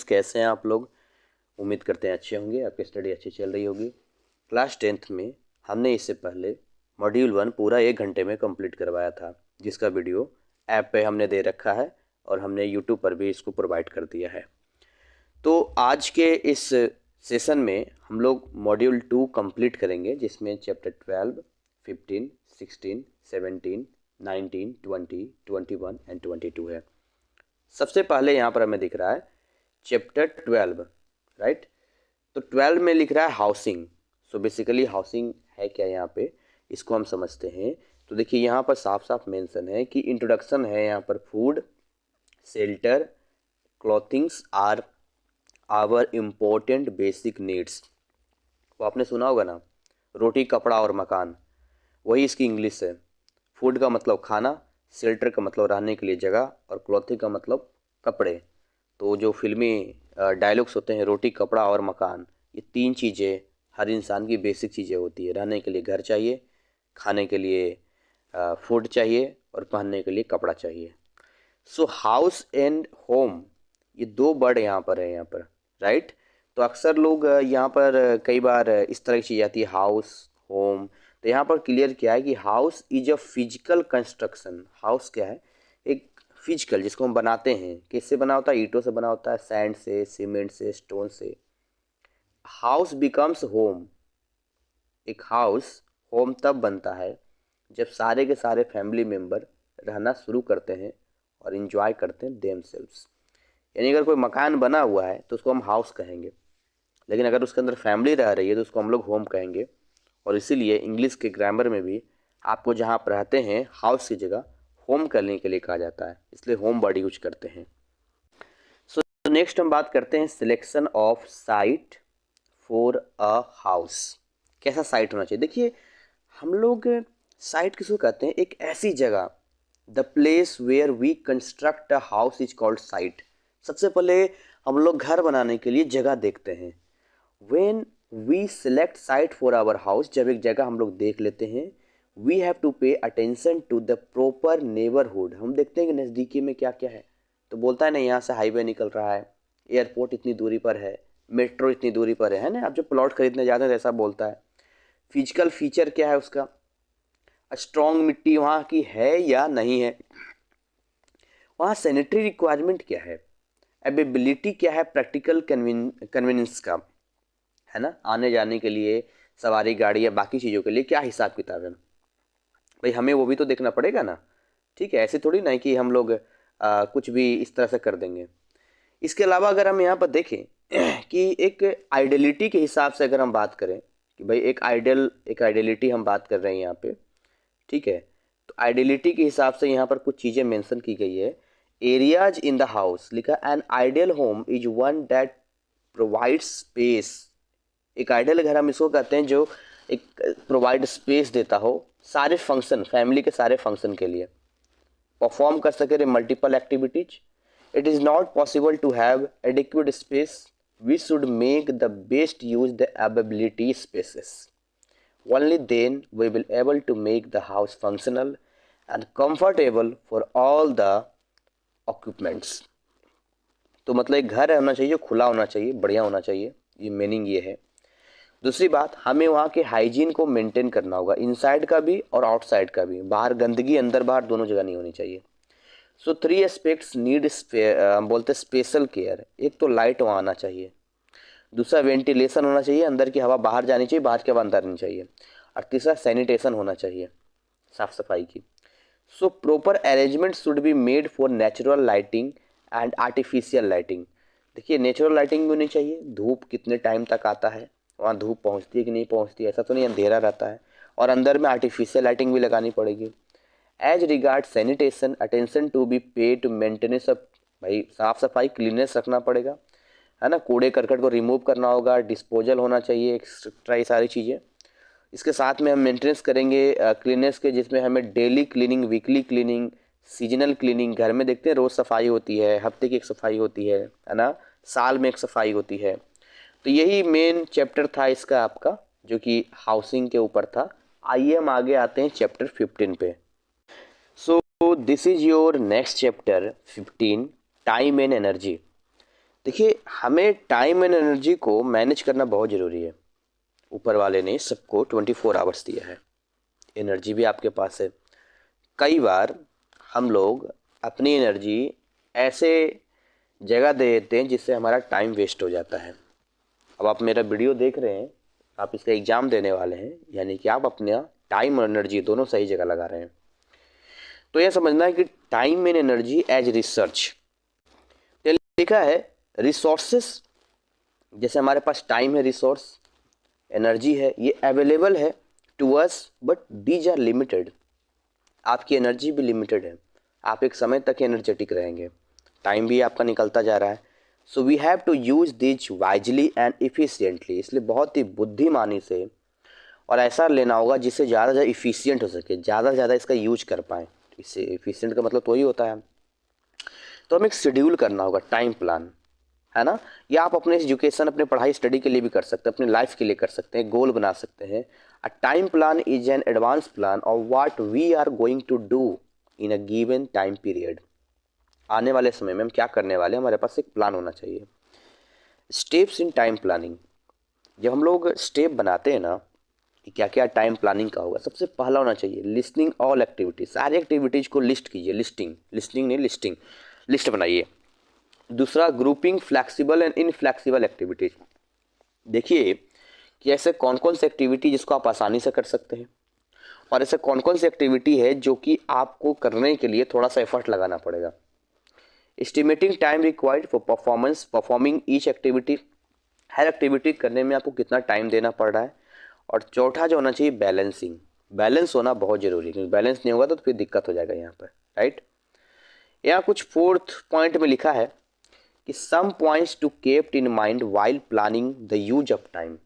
कैसे हैं आप लोग। उम्मीद करते हैं अच्छे होंगे, आपकी स्टडी अच्छी चल रही होगी। क्लास 10th में हमने इससे पहले मॉड्यूल 1 पूरा 1 घंटे में कंप्लीट करवाया था, जिसका वीडियो ऐप पे हमने दे रखा है और हमने यूट्यूब पर भी इसको प्रोवाइड कर दिया है। तो आज के इस सेशन में हम लोग मॉड्यूल 2 कंप्लीट करेंगे, जिसमें चैप्टर 12, 15, 16, 17, 19, 20, 21 एंड 22 है। सबसे पहले यहाँ पर हमें दिख रहा है चैप्टर 12, राइट। तो 12 में लिख रहा है हाउसिंग। सो बेसिकली हाउसिंग है क्या, यहाँ पे इसको हम समझते हैं। तो देखिए यहाँ पर साफ साफ मेंशन है कि इंट्रोडक्शन है यहाँ पर, food, shelter, clothings are our important basic needs. वो आपने सुना होगा ना, रोटी कपड़ा और मकान, वही इसकी इंग्लिश है। फूड का मतलब खाना, शेल्टर का मतलब रहने के लिए जगह, और क्लॉथिंग का मतलब कपड़े। तो जो फिल्मी डायलॉग्स होते हैं, रोटी कपड़ा और मकान, ये 3 चीज़ें हर इंसान की बेसिक चीज़ें होती है। रहने के लिए घर चाहिए, खाने के लिए फूड चाहिए, और पहनने के लिए कपड़ा चाहिए। सो हाउस एंड होम, ये 2 वर्ड यहाँ पर है, यहाँ पर, राइट। तो अक्सर लोग यहाँ पर कई बार इस तरह की चीज़ आती है, हाउस, होम। तो यहाँ पर क्लियर क्या है कि house is a physical construction. House क्या है, एक फिजिकल, जिसको हम बनाते हैं। किससे बना होता है? ईंटों से बना होता है, सैंड से, सीमेंट से, स्टोन से। House becomes home. एक हाउस होम तब बनता है जब सारे के सारे फैमिली मेम्बर रहना शुरू करते हैं और इंजॉय करते हैं देमसेल्व्स। यानी अगर कोई मकान बना हुआ है तो उसको हम हाउस कहेंगे, लेकिन अगर उसके अंदर फैमिली रह रही है तो उसको हम लोग होम कहेंगे। और इसीलिए इंग्लिश के ग्रामर में भी आपको जहाँ आप रहते हैं हाउस की जगह होम करने के लिए कहा जाता है, इसलिए होम वर्ड यूज करते हैं। सो नेक्स्ट हम बात करते हैं selection of site for a house. कैसा साइट होना चाहिए? देखिए, हम लोग साइट किसको कहते हैं? एक ऐसी जगह, the place where we construct a house is called site. सबसे पहले हम लोग घर बनाने के लिए जगह देखते हैं। When we select site for our house, जब एक जगह हम लोग देख लेते हैं, we have to pay attention to the proper neighbourhood. हम देखते हैं कि नज़दीकी में क्या क्या है। तो बोलता है ना, यहाँ से हाईवे निकल रहा है, एयरपोर्ट इतनी दूरी पर है, मेट्रो इतनी दूरी पर है ना। आप जब प्लॉट खरीदने जाते हैं तो ऐसा बोलता है। फिजिकल फीचर क्या है उसका, स्ट्रॉन्ग मिट्टी वहाँ की है या नहीं है, वहाँ सैनिटरी रिक्वायरमेंट क्या है, अवेबिलिटी क्या है, प्रैक्टिकल कन्वीनियंस का, है ना, आने जाने के लिए, सवारी गाड़ी या बाकी चीज़ों के लिए क्या हिसाब किताब है। भाई हमें वो भी तो देखना पड़ेगा ना। ठीक है, ऐसे थोड़ी ना है कि हम लोग कुछ भी इस तरह से कर देंगे। इसके अलावा अगर हम यहाँ पर देखें कि एक आइडियलिटी के हिसाब से अगर हम बात करें कि भाई एक आइडियलिटी हम बात कर रहे हैं यहाँ पे, ठीक है। तो आइडियलिटी के हिसाब से यहाँ पर कुछ चीज़ें मेंशन की गई है। एरियाज इन द हाउस लिखा, an ideal home is one that provide space. एक आइडियल घर हम इसको कहते हैं जो एक प्रोवाइड स्पेस देता हो सारे फंक्शन, फैमिली के सारे फंक्शन के लिए, परफॉर्म कर सके multiple activities. It is not possible to have adequate space, we should make the best use the availability spaces. Only then we will able to make the house functional and comfortable for all the occupants. तो मतलब एक घर होना चाहिए जो खुला होना चाहिए, बढ़िया होना चाहिए, ये मीनिंग ये है। दूसरी बात, हमें वहाँ के हाइजीन को मेंटेन करना होगा, इनसाइड का भी और आउटसाइड का भी। बाहर गंदगी, अंदर बाहर दोनों जगह नहीं होनी चाहिए। सो 3 एस्पेक्ट्स नीड, हम बोलते स्पेशल केयर। एक तो लाइट वहाँ आना चाहिए, दूसरा वेंटिलेशन होना चाहिए, अंदर की हवा बाहर जानी चाहिए, बाहर की हवा अंदर आनी चाहिए, और तीसरा सैनिटेशन होना चाहिए, साफ सफाई की। So proper arrangement should be made for natural lighting and artificial lighting. देखिए, नेचुरल लाइटिंग भी होनी चाहिए, धूप कितने टाइम तक आता है, वहाँ धूप पहुँचती है कि नहीं पहुँचती, ऐसा तो नहीं अंधेरा रहता है। और अंदर में आर्टिफिशियल लाइटिंग भी लगानी पड़ेगी। As regard sanitation, attention to be pay to maintenance of, भाई साफ सफाई, क्लीननेस रखना पड़ेगा, है ना। कूड़े करकट को रिमूव करना होगा, डिस्पोजल होना चाहिए, एक्स्ट्रा, ये सारी चीज़ें। इसके साथ में हम मेंटेनेंस करेंगे क्लीननेस के, जिसमें हमें daily cleaning, weekly cleaning, seasonal cleaning. घर में देखते हैं रोज़ सफाई होती है, हफ्ते की एक सफाई होती है ना, साल में एक सफाई होती है। तो यही मेन चैप्टर था इसका आपका, जो कि हाउसिंग के ऊपर था। आइए हम आगे आते हैं चैप्टर 15 पे। So this is your next chapter 15, time and energy. देखिए, हमें टाइम एंड एनर्जी को मैनेज करना बहुत ज़रूरी है। ऊपर वाले ने सबको 24 आवर्स दिया है, एनर्जी भी आपके पास है। कई बार हम लोग अपनी एनर्जी ऐसे जगह दे देते हैं जिससे हमारा टाइम वेस्ट हो जाता है। अब आप मेरा वीडियो देख रहे हैं, आप इसका एग्ज़ाम देने वाले हैं, यानी कि आप अपना टाइम और एनर्जी दोनों सही जगह लगा रहे हैं। तो यह समझना है कि time and energy as research, लिखा है रिसोर्सेस। जैसे हमारे पास टाइम है, रिसोर्स, एनर्जी है, ये अवेलेबल है to us, but these are limited. आपकी एनर्जी भी लिमिटेड है, आप एक समय तक एनर्जेटिक रहेंगे, टाइम भी आपका निकलता जा रहा है। So we have to use these wisely and efficiently, इसलिए बहुत ही बुद्धिमानी से और ऐसा लेना होगा जिससे ज़्यादा से ज़्यादा इफिशियंट हो सके, ज़्यादा से ज़्यादा इसका यूज कर पाएँ। इससे इफिशियंट का मतलब तो वही होता है। तो हमें एक शेड्यूल करना होगा, टाइम प्लान, है ना। या आप अपने एजुकेशन, अपने पढ़ाई स्टडी के लिए भी कर सकते हैं, अपने लाइफ के लिए कर सकते हैं, गोल बना सकते हैं। A time plan is an advance plan of what we are going to do in a given time period. आने वाले समय में हम क्या करने वाले हैं, हमारे पास एक प्लान होना चाहिए। स्टेप्स इन टाइम प्लानिंग, जब हम लोग स्टेप बनाते हैं ना कि क्या क्या टाइम प्लानिंग का होगा, सबसे पहला होना चाहिए लिस्टिंग ऑल एक्टिविटीज। सारी एक्टिविटीज को लिस्ट कीजिए, लिस्टिंग नहीं, लिस्टिंग, लिस्ट बनाइए। दूसरा, ग्रुपिंग फ्लैक्सिबल एंड इनफ्लैक्सिबल एक्टिविटीज। देखिए कि ऐसे कौन कौन सी एक्टिविटी जिसको आप आसानी से कर सकते हैं, और ऐसे कौन कौन सी एक्टिविटी है जो कि आपको करने के लिए थोड़ा सा एफर्ट लगाना पड़ेगा। Estimating time required for performing each activity, her activity करने में आपको कितना टाइम देना पड़ रहा है। और चौथा जो होना चाहिए, बैलेंसिंग, बैलेंस होना बहुत जरूरी है, क्योंकि बैलेंस नहीं होगा तो फिर दिक्कत हो जाएगा यहाँ पर, राइट। यहाँ कुछ फोर्थ पॉइंट में लिखा है कि some points to kept in mind while planning the use of time.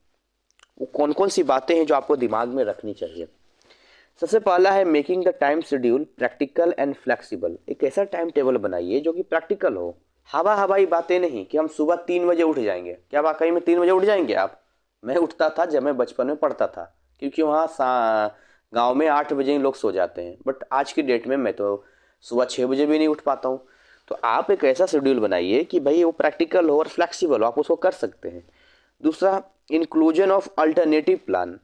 वो कौन कौन सी बातें हैं जो आपको दिमाग में रखनी चाहिए। सबसे पहला है making the time schedule practical and flexible. एक ऐसा टाइम टेबल बनाइए जो कि प्रैक्टिकल हो, हवा हवाई बातें नहीं कि हम सुबह 3 बजे उठ जाएंगे। क्या वाकई में 3 बजे उठ जाएंगे आप? मैं उठता था जब मैं बचपन में पढ़ता था, क्योंकि वहाँ गाँव में 8 बजे ही लोग सो जाते हैं, बट आज की डेट में मैं तो सुबह 6 बजे भी नहीं उठ पाता हूँ। तो आप एक ऐसा शेड्यूल बनाइए कि भाई वो प्रैक्टिकल हो और फ्लेक्सिबल हो, आप उसको कर सकते हैं। दूसरा, इंक्लूजन ऑफ अल्टरनेटिव प्लान।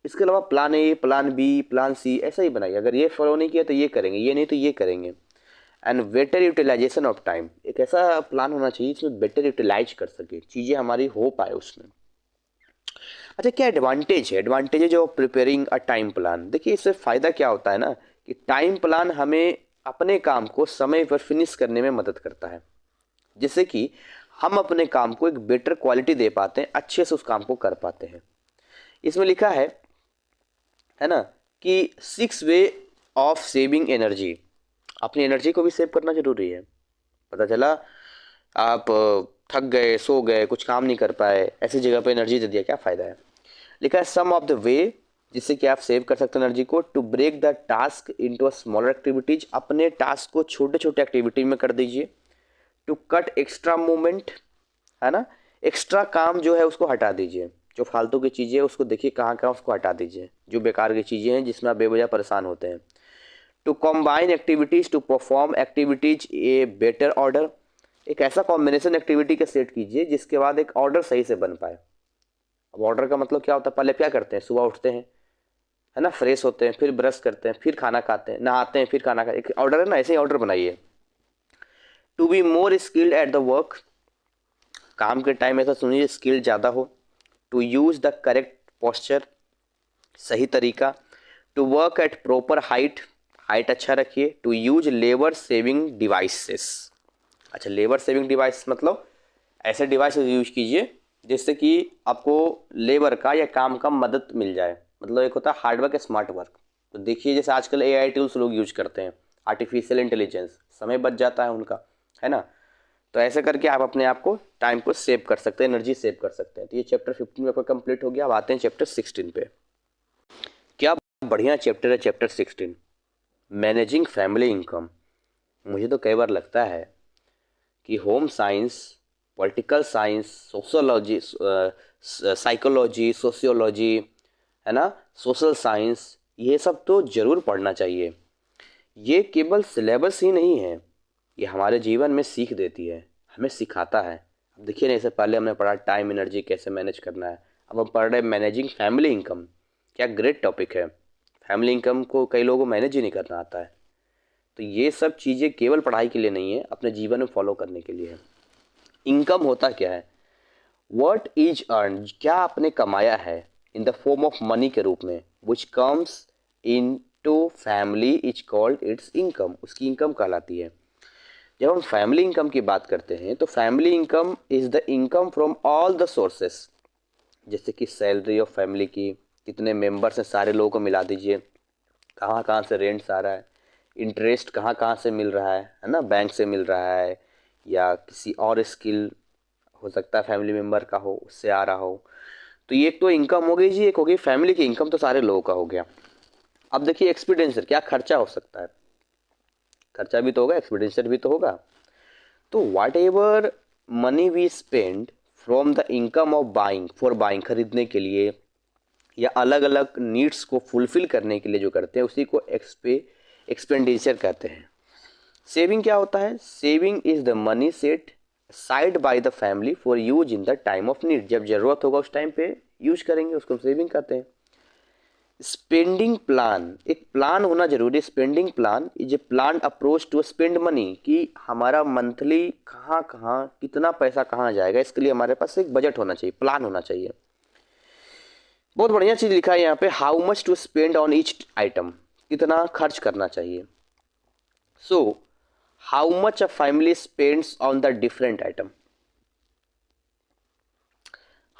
इसके अलावा plan A, plan B, plan C ऐसा ही बनाइए। अगर ये फॉलो नहीं किया तो ये करेंगे, ये नहीं तो ये करेंगे। And better utilisation of time, एक ऐसा प्लान होना चाहिए जिसमें बेटर यूटिलाइज कर सके, चीज़ें हमारी हो पाए उसमें। अच्छा, क्या एडवांटेज है? एडवांटेज है जो प्रिपेयरिंग अ टाइम प्लान। देखिए, इससे फ़ायदा क्या होता है ना कि टाइम प्लान हमें अपने काम को समय पर फिनिश करने में मदद करता है, जिससे कि हम अपने काम को एक बेटर क्वालिटी दे पाते हैं, अच्छे से उस काम को कर पाते हैं। इसमें लिखा है ना, कि 6 वे ऑफ सेविंग एनर्जी। अपनी एनर्जी को भी सेव करना जरूरी है। पता चला आप थक गए, सो गए, कुछ काम नहीं कर पाए, ऐसी जगह पे एनर्जी दे दिया, क्या फ़ायदा है। लिखा है सम ऑफ द वे, जिससे कि आप सेव कर सकते हैं एनर्जी को, to break the task into a smaller activities. अपने टास्क को छोटे छोटे एक्टिविटी में कर दीजिए। टू कट एक्स्ट्रा मूवमेंट, है ना, एक्स्ट्रा काम जो है उसको हटा दीजिए। जो फालतू की चीज़ें हैं उसको देखिए कहाँ कहाँ, उसको हटा दीजिए। जो बेकार की चीज़ें हैं जिसमें आप बेवजह परेशान होते हैं। To combine activities to perform activities a better order. एक ऐसा कॉम्बिनेशन एक्टिविटी का सेट कीजिए जिसके बाद एक ऑर्डर सही से बन पाए। अब ऑर्डर का मतलब क्या होता है? पहले क्या करते हैं, सुबह उठते हैं, है ना, फ्रेश होते हैं, फिर ब्रश करते हैं, फिर खाना खाते हैं, नहाते हैं, फिर खाना खाते हैं, एक ऑर्डर है ना, ऐसे ही ऑर्डर बनाइए। To be more skilled at the work, काम के टाइम ऐसा सुनिए स्किल ज़्यादा हो। To use the correct posture, सही तरीका। To work at proper height, height अच्छा रखिए। To use labour saving devices. अच्छा, लेबर सेविंग डिवाइस मतलब ऐसे डिवाइस यूज कीजिए जिससे कि आपको लेबर का या काम का मदद मिल जाए। मतलब एक होता है हार्ड वर्क, स्मार्ट वर्क। तो देखिए जैसे आजकल एआई टूल्स लोग यूज करते हैं, आर्टिफिशियल इंटेलिजेंस, समय बच जाता है उनका, है ना। तो ऐसे करके आप अपने आप को, टाइम को सेव कर सकते हैं, एनर्जी सेव कर सकते हैं। तो ये चैप्टर 15 में आपका कंप्लीट हो गया। अब आते हैं चैप्टर 16 पे। क्या बढ़िया चैप्टर है चैप्टर 16, मैनेजिंग फैमिली इनकम। मुझे तो कई बार लगता है कि home science, political science, sociology, psychology, sociology, है ना, सोशल साइंस, ये सब तो ज़रूर पढ़ना चाहिए। ये केवल सिलेबस ही नहीं है, ये हमारे जीवन में सीख देती है, हमें सिखाता है, देखिए ना, इससे पहले हमने पढ़ा टाइम एनर्जी कैसे मैनेज करना है, अब हम पढ़ रहे हैं मैनेजिंग फैमिली इनकम। क्या ग्रेट टॉपिक है। फैमिली इनकम को कई लोगों को मैनेज ही नहीं करना आता है। तो ये सब चीज़ें केवल पढ़ाई के लिए नहीं है, अपने जीवन में फॉलो करने के लिए है। इनकम होता क्या है, वट इज अर्न, क्या आपने कमाया है, in the form of money के रूप में, which comes in to family is called its income, उसकी इनकम कहलाती है। जब हम फैमिली इनकम की बात करते हैं तो family income is the income from all the sources, जैसे कि सैलरी ऑफ फैमिली की, कितने मेंबर्स हैं सारे लोगों को मिला दीजिए, कहाँ कहाँ से रेंट्स आ रहा है, इंटरेस्ट कहाँ कहाँ से मिल रहा है ना, बैंक से मिल रहा है या किसी और स्किल हो सकता है फैमिली मेम्बर का हो उससे आ रहा हो। तो ये एक तो इनकम हो गई जी, एक हो गई फैमिली की इनकम, तो सारे लोगों का हो गया। अब देखिए एक्सपेंडिचर, क्या खर्चा हो सकता है, खर्चा भी तो होगा, एक्सपेंडिचर भी तो होगा। तो whatever money we spend from the income of buying, for buying, खरीदने के लिए या अलग अलग नीड्स को फुलफिल करने के लिए जो करते हैं उसी को एक्सपेंडिचर कहते हैं। सेविंग क्या होता है, saving is the money set side by the family for use in the time of need, जब जरूरत होगा उस टाइम पे यूज करेंगे, उसको सेविंग कहते हैं। स्पेंडिंग प्लान, एक प्लान होना जरूरी है। Spending plan is a plan approach to spend money, कि हमारा मंथली कहाँ कहाँ कितना पैसा कहाँ जाएगा, इसके लिए हमारे पास एक बजट होना चाहिए, प्लान होना चाहिए। बहुत बढ़िया चीज लिखा है यहाँ पे, how much to spend on each item, कितना खर्च करना चाहिए। So how much a family spends on the different item,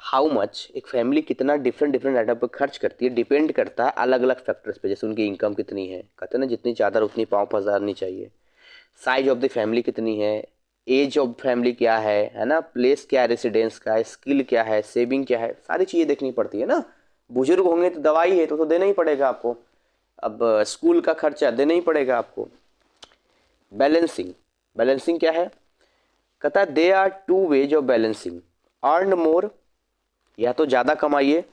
how much एक फैमिली कितना डिफरेंट डिफरेंट आइटम पर खर्च करती है, डिपेंड करता है अलग अलग फैक्टर्स पे, जैसे उनकी इनकम कितनी है, कहते हैं ना जितनी चादर उतनी पाँव पसारनी चाहिए, साइज ऑफ द फैमिली कितनी है, एज ऑफ फैमिली क्या है ना, प्लेस क्या है रेसिडेंस का, स्किल क्या है, सेविंग क्या है, सारी चीज़ें देखनी पड़ती है ना। बुजुर्ग होंगे तो दवाई है तो देना ही पड़ेगा आपको, अब स्कूल का खर्चा देना ही पड़ेगा आपको। बैलेंसिंग, बैलेंसिंग क्या है, कहता है they are two ways of balancing, earn more, या तो ज़्यादा कमाइए,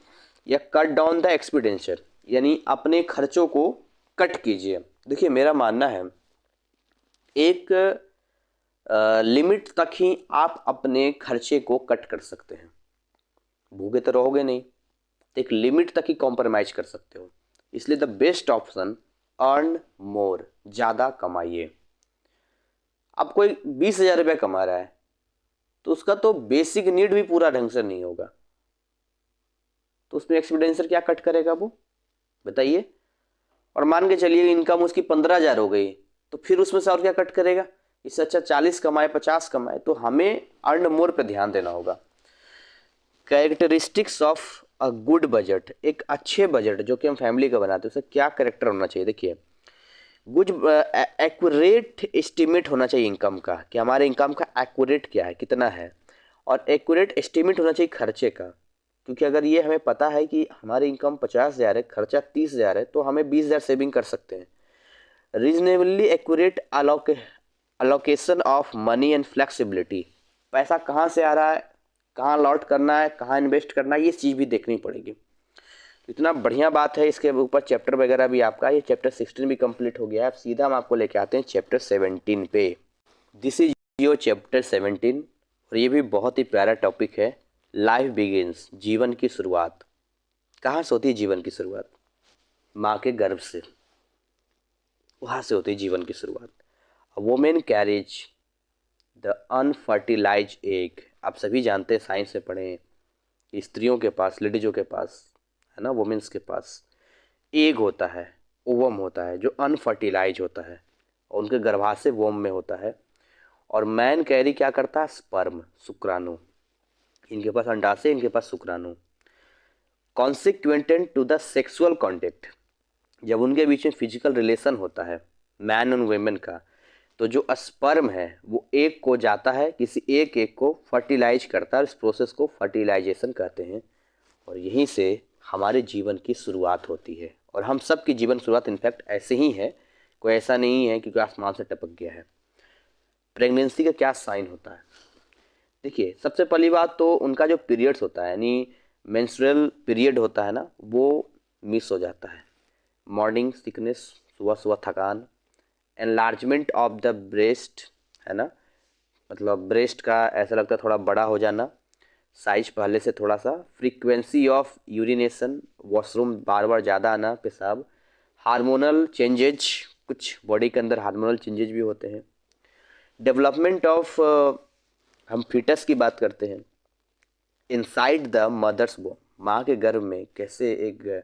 या कट डाउन द एक्सपेंडिचर, यानी अपने खर्चों को कट कीजिए। देखिए मेरा मानना है एक लिमिट तक ही आप अपने खर्चे को कट कर सकते हैं, भूखे तो रहोगे नहीं, एक लिमिट तक ही कॉम्प्रोमाइज कर सकते हो। इसलिए the best option, earn more, ज़्यादा कमाइए। अब कोई 20,000 रुपये कमा रहा है तो उसका तो बेसिक नीड भी पूरा ढंग से नहीं होगा, तो उसमें एक्सपेंडिचर क्या कट करेगा वो, बताइए। और मान के चलिए इनकम उसकी 15,000 हो गई, तो फिर उसमें से और क्या कट करेगा, इससे अच्छा 40 कमाए 50 कमाए। तो हमें अर्न मोर पे ध्यान देना होगा। Characteristics of a good budget, एक अच्छे बजट जो कि हम फैमिली का बनाते हैं उससे क्या करेक्टर होना चाहिए, देखिए गुड एक्यूरेट एस्टिमेट होना चाहिए इनकम का, कि हमारे इनकम का एक्यूरेट क्या है, कितना है, और एक्यूरेट एस्टिमेट होना चाहिए खर्चे का, क्योंकि अगर ये हमें पता है कि हमारी इनकम 50,000 है, खर्चा 30,000 है, तो हमें 20,000 सेविंग कर सकते हैं। Reasonably accurate allocation of money and flexibility, पैसा कहाँ से आ रहा है, कहाँ लॉट करना है, कहाँ इन्वेस्ट करना है, ये चीज़ भी देखनी पड़ेगी। इतना बढ़िया बात है, इसके ऊपर चैप्टर वगैरह भी आपका, ये चैप्टर 16 भी कंप्लीट हो गया है। अब सीधा हम आपको लेके आते हैं चैप्टर 17 पे। दिस इज योर चैप्टर 17, और ये भी बहुत ही प्यारा टॉपिक है, लाइफ बिगिंस, जीवन की शुरुआत। कहाँ से होती है जीवन की शुरुआत, माँ के गर्भ से, वहाँ से होती है जीवन की शुरुआत। Women carriage the unfertilize egg, आप सभी जानते हैं, साइंस में पढ़े हैं, स्त्रियों के पास, लेडीजों के पास है ना, वुमेन्स के पास एग होता है, ओवम होता है जो अनफर्टिलाइज होता है, और उनके गर्भाशय वोम में होता है। और मैन कैरी क्या करता है, स्पर्म, शुक्राणु, इनके पास अंडाशय, इनके पास शुक्राणु। कॉन्सिक्वेंटेंट टू द सेक्सुअल कॉन्टेक्ट, जब उनके बीच में फिजिकल रिलेशन होता है मैन और वेमेन का, तो जो स्पर्म है वो एक को जाता है, किसी एक को फर्टिलाइज करता है, इस प्रोसेस को फर्टिलाइजेशन कहते हैं। और यहीं से हमारे जीवन की शुरुआत होती है, और हम सब की जीवन शुरुआत इनफैक्ट ऐसे ही है, कोई ऐसा नहीं है कि कोई आसमान से टपक गया है। प्रेगनेंसी का क्या साइन होता है, देखिए सबसे पहली बात तो उनका जो पीरियड्स होता है, यानी मेंस्ट्रुअल पीरियड होता है ना, वो मिस हो जाता है। मॉर्निंग सिकनेस, सुबह सुबह थकान, एनलार्जमेंट ऑफ द ब्रेस्ट है ना, मतलब ब्रेस्ट का ऐसा लगता है थोड़ा बड़ा हो जाना, साइज पहले से थोड़ा सा, फ्रीक्वेंसी ऑफ यूरिनेशन, वॉशरूम बार बार ज़्यादा आना, पेशाब, हार्मोनल चेंजेज, कुछ बॉडी के अंदर हार्मोनल चेंजेज भी होते हैं, डेवलपमेंट ऑफ, हम फीटस की बात करते हैं, इनसाइड द मदर्स बोन, माँ के गर्भ में कैसे एक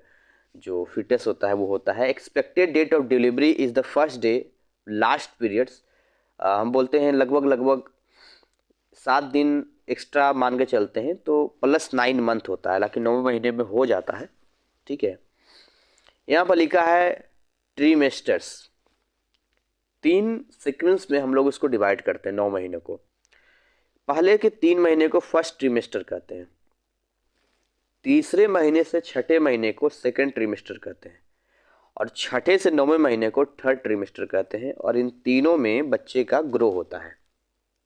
जो फीटस होता है वो होता है, expected date of delivery is the first day, last periods, हम बोलते हैं लगभग लगभग 7 दिन एक्स्ट्रा मान के चलते हैं तो +9 मंथ होता है, हालांकि 9वें महीने में हो जाता है। ठीक है, यहाँ पर लिखा है ट्रीमेस्टर्स, 3 सीक्वेंस में हम लोग इसको डिवाइड करते हैं 9 महीने को। पहले के 3 महीने को फर्स्ट ट्रीमेस्टर कहते हैं, तीसरे महीने से छठे महीने को सेकेंड ट्रीमेस्टर कहते हैं, और छठे से 9वें महीने को थर्ड ट्रीमेस्टर कहते हैं। और इन तीनों में बच्चे का ग्रो होता है।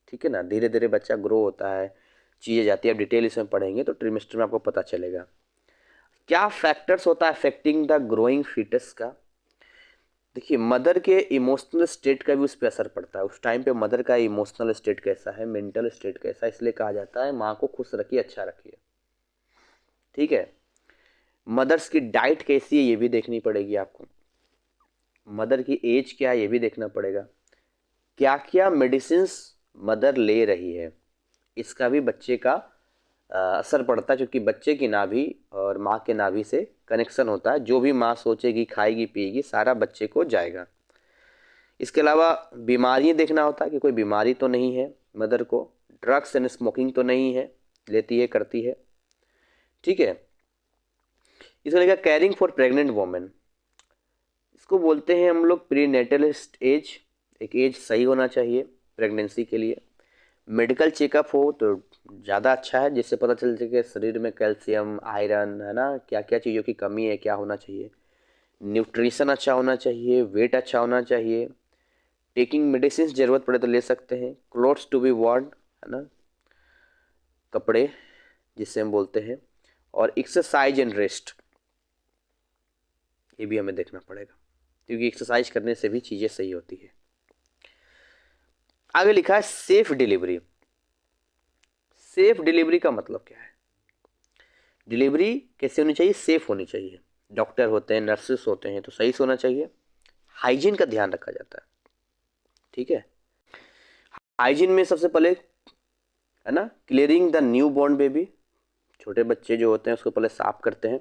ठीक है ना, धीरे धीरे बच्चा ग्रो होता है, चीज़ें जाती है, अब डिटेल इसमें पढ़ेंगे तो ट्रीमेस्टर में आपको पता चलेगा। क्या फैक्टर्स होता है अफेक्टिंग द ग्रोइंग फीटस का? देखिए, मदर के इमोशनल स्टेट का भी उस पर असर पड़ता है। उस टाइम पे मदर का इमोशनल स्टेट कैसा है, मेंटल स्टेट कैसा है, इसलिए कहा जाता है माँ को खुश रखिए, अच्छा रखिए। ठीक है, मदर्स की डाइट कैसी है ये भी देखनी पड़ेगी आपको, मदर की एज क्या है ये भी देखना पड़ेगा, क्या क्या मेडिसिन्स मदर ले रही है, इसका भी बच्चे का असर पड़ता है, क्योंकि बच्चे की नाभि और माँ के नाभि से कनेक्शन होता है। जो भी माँ सोचेगी, खाएगी, पिएगी, सारा बच्चे को जाएगा। इसके अलावा बीमारियाँ देखना होता है कि कोई बीमारी तो नहीं है मदर को, ड्रग्स एंड स्मोकिंग तो नहीं है, लेती है, करती है। ठीक है, इसको लिखा केयरिंग फॉर प्रेग्नेंट वोमेन, इसको बोलते हैं हम लोग प्रीनेटलिस्ट एज, एक एज सही होना चाहिए प्रेगनेंसी के लिए। मेडिकल चेकअप हो तो ज़्यादा अच्छा है, जिससे पता चल सके शरीर में कैल्शियम, आयरन, है ना, क्या क्या चीज़ों की कमी है, क्या होना चाहिए। न्यूट्रिशन अच्छा होना चाहिए, वेट अच्छा होना चाहिए, टेकिंग मेडिसिन ज़रूरत पड़े तो ले सकते हैं, क्लोथ्स टू बी वॉर्न, है ना, कपड़े जिससे हम बोलते हैं, और एक्सरसाइज एंड रेस्ट, ये भी हमें देखना पड़ेगा, क्योंकि एक्सरसाइज करने से भी चीज़ें सही होती है। आगे लिखा है सेफ डिलीवरी। सेफ डिलीवरी का मतलब क्या है? डिलीवरी कैसे होनी चाहिए? सेफ होनी चाहिए। डॉक्टर होते हैं, नर्सेस होते हैं, तो सही से होना चाहिए। हाइजीन का ध्यान रखा जाता है। ठीक है, हाइजीन में सबसे पहले, है ना, clearing the new born baby, छोटे बच्चे जो होते हैं उसको पहले साफ करते हैं।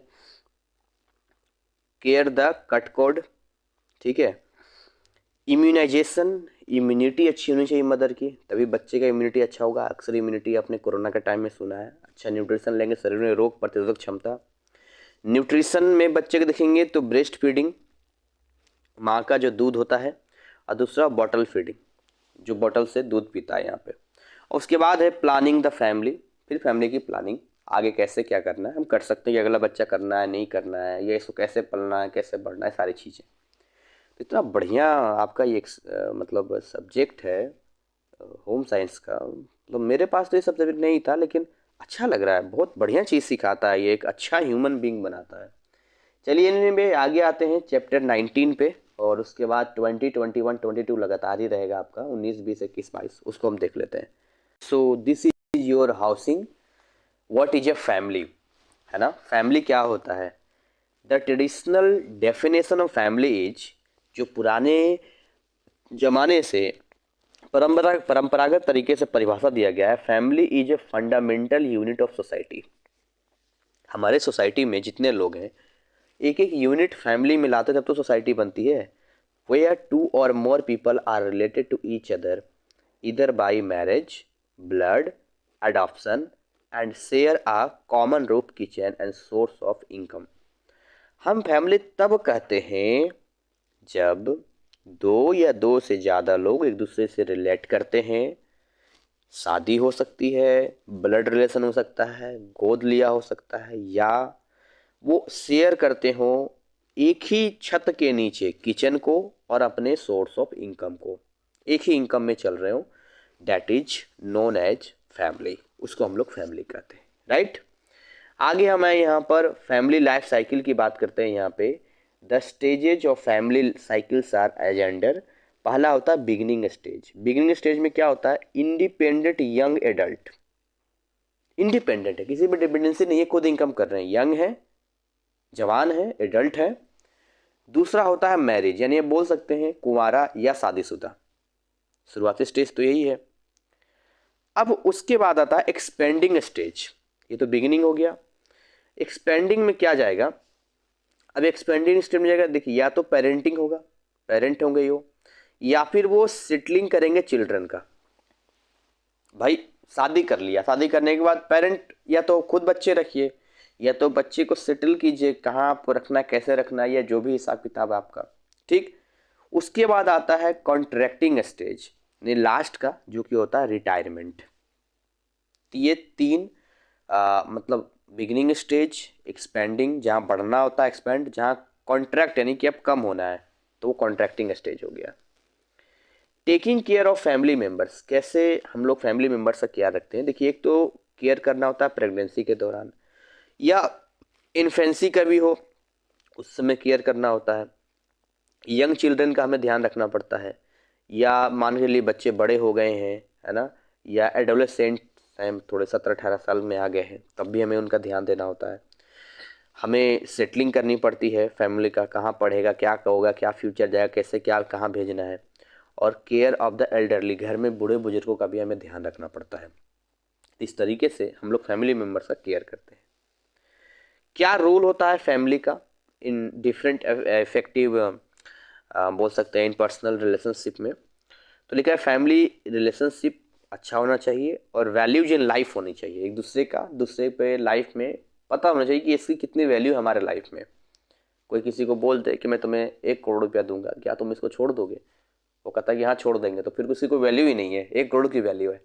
केयर द कट कोड, ठीक है। इम्यूनाइजेशन, इम्यूनिटी अच्छी होनी चाहिए मदर की, तभी बच्चे का इम्यूनिटी अच्छा होगा। अक्सर इम्यूनिटी आपने कोरोना के टाइम में सुना है। अच्छा न्यूट्रिशन लेंगे, शरीर में रोग प्रतिरोधक क्षमता। न्यूट्रिशन में बच्चे को देखेंगे तो ब्रेस्ट फीडिंग, माँ का जो दूध होता है, और दूसरा बॉटल फीडिंग, जो बॉटल से दूध पीता है यहाँ पे। और उसके बाद है प्लानिंग द फैमिली, फिर फैमिली की प्लानिंग, आगे कैसे क्या करना है हम कर सकते हैं, कि अगला बच्चा करना है, नहीं करना है, या इसको कैसे पलना है, कैसे बढ़ना है, सारी चीज़ें। तो इतना बढ़िया आपका ये मतलब सब्जेक्ट है होम साइंस का, मतलब मेरे पास तो ये सब सब्जेक्ट नहीं था, लेकिन अच्छा लग रहा है, बहुत बढ़िया चीज़ सिखाता है ये, एक अच्छा ह्यूमन बींग बनाता है। चलिए इनमें आगे आते हैं चैप्टर 19 पे, और उसके बाद 20, 21, 22 लगातार ही रहेगा आपका, 19, 20, 21, 22, उसको हम देख लेते हैं। So this is your housing, what is a family, है ना, फैमिली क्या होता है। The traditional definition of family is, जो पुराने जमाने से परंपरागत तरीके से परिभाषा दिया गया है, family is a fundamental unit of society. हमारे सोसाइटी में जितने लोग हैं, एक एक यूनिट फैमिली में लाते तब तो सोसाइटी बनती है। Where 2 or more people are related to each other either by marriage, blood, adoption and share a common roof, kitchen and source of income। हम फैमिली तब कहते हैं जब 2 या 2 से ज़्यादा लोग एक दूसरे से रिलेट करते हैं, शादी हो सकती है, ब्लड रिलेशन हो सकता है, गोद लिया हो सकता है, या वो शेयर करते हो एक ही छत के नीचे किचन को और अपने सोर्स ऑफ इनकम को, एक ही इनकम में चल रहे हो, that is known as family, उसको हम लोग फैमिली कहते हैं, राइट। आगे हमें यहाँ पर फैमिली लाइफ साइकिल की बात करते हैं। यहाँ पे the stages of family cycles are as under, पहला होता है बिगिनिंग स्टेज। बिगिनिंग स्टेज में क्या होता है, इंडिपेंडेंट यंग एडल्ट, इंडिपेंडेंट है, किसी पर डिपेंडेंसी नहीं है, खुद इनकम कर रहे हैं, यंग है, जवान है, एडल्ट है। दूसरा होता है मैरिज, यानी आप बोल सकते हैं कुंवारा या शादीशुदा, शुरुआती स्टेज तो यही है। अब उसके बाद आता है एक्सपेंडिंग स्टेज, ये तो बिगिनिंग हो गया। एक्सपेंडिंग में क्या जाएगा, अब एक्सपेंडिंग स्टेज में जाएगा, देखिए या तो पेरेंटिंग होगा, पेरेंट होंगे वो, या फिर वो सेटलिंग करेंगे चिल्ड्रन का। भाई शादी कर लिया, शादी करने के बाद पेरेंट या तो खुद बच्चे रखिए या तो बच्चे को सेटल कीजिए, कहाँ आपको रखना है, कैसे रखना है, या जो भी हिसाब किताब आपका, ठीक। उसके बाद आता है कॉन्ट्रैक्टिंग स्टेज, यानी लास्ट का जो कि होता है रिटायरमेंट। ये तीन मतलब बिगिनिंग स्टेज, एक्सपेंडिंग जहाँ बढ़ना होता है एक्सपेंड, जहाँ कॉन्ट्रैक्ट यानी कि अब कम होना है तो वो कॉन्ट्रैक्टिंग स्टेज हो गया। Taking care of family members, कैसे हम लोग फैमिली मेम्बर्स का केयर रखते हैं। देखिए एक तो केयर करना होता है प्रेगनेंसी के दौरान, या इन्फेंसी का भी हो उस समय केयर करना होता है, यंग चिल्ड्रन का हमें ध्यान रखना पड़ता है, या मान के लिए बच्चे बड़े हो गए हैं, है ना, या एडोलेसेंट हैं, थोड़े 17-18 साल में आ गए हैं, तब भी हमें उनका ध्यान देना होता है। हमें सेटलिंग करनी पड़ती है फैमिली का, कहाँ पढ़ेगा, क्या होगा, क्या फ्यूचर जाएगा, कैसे क्या कहाँ भेजना है। और केयर ऑफ द एल्डरली, घर में बूढ़े बुजुर्गों का भी हमें ध्यान रखना पड़ता है। इस तरीके से हम लोग फैमिली मेम्बर्स का केयर करते हैं। क्या रोल होता है फैमिली का इन डिफरेंट इफेक्टिव बोल सकते हैं इन पर्सनल रिलेशनशिप में। तो लिखा है फैमिली रिलेशनशिप अच्छा होना चाहिए और वैल्यूज इन लाइफ होनी चाहिए, एक दूसरे का दूसरे पे लाइफ में पता होना चाहिए कि इसकी कितनी वैल्यू है हमारे लाइफ में। कोई किसी को बोल दे कि मैं तुम्हें 1 करोड़ रुपया दूंगा, क्या तुम इसको छोड़ दोगे? वो कहता है कि हाँ छोड़ देंगे, तो फिर किसी को वैल्यू ही नहीं है, 1 करोड़ की वैल्यू है।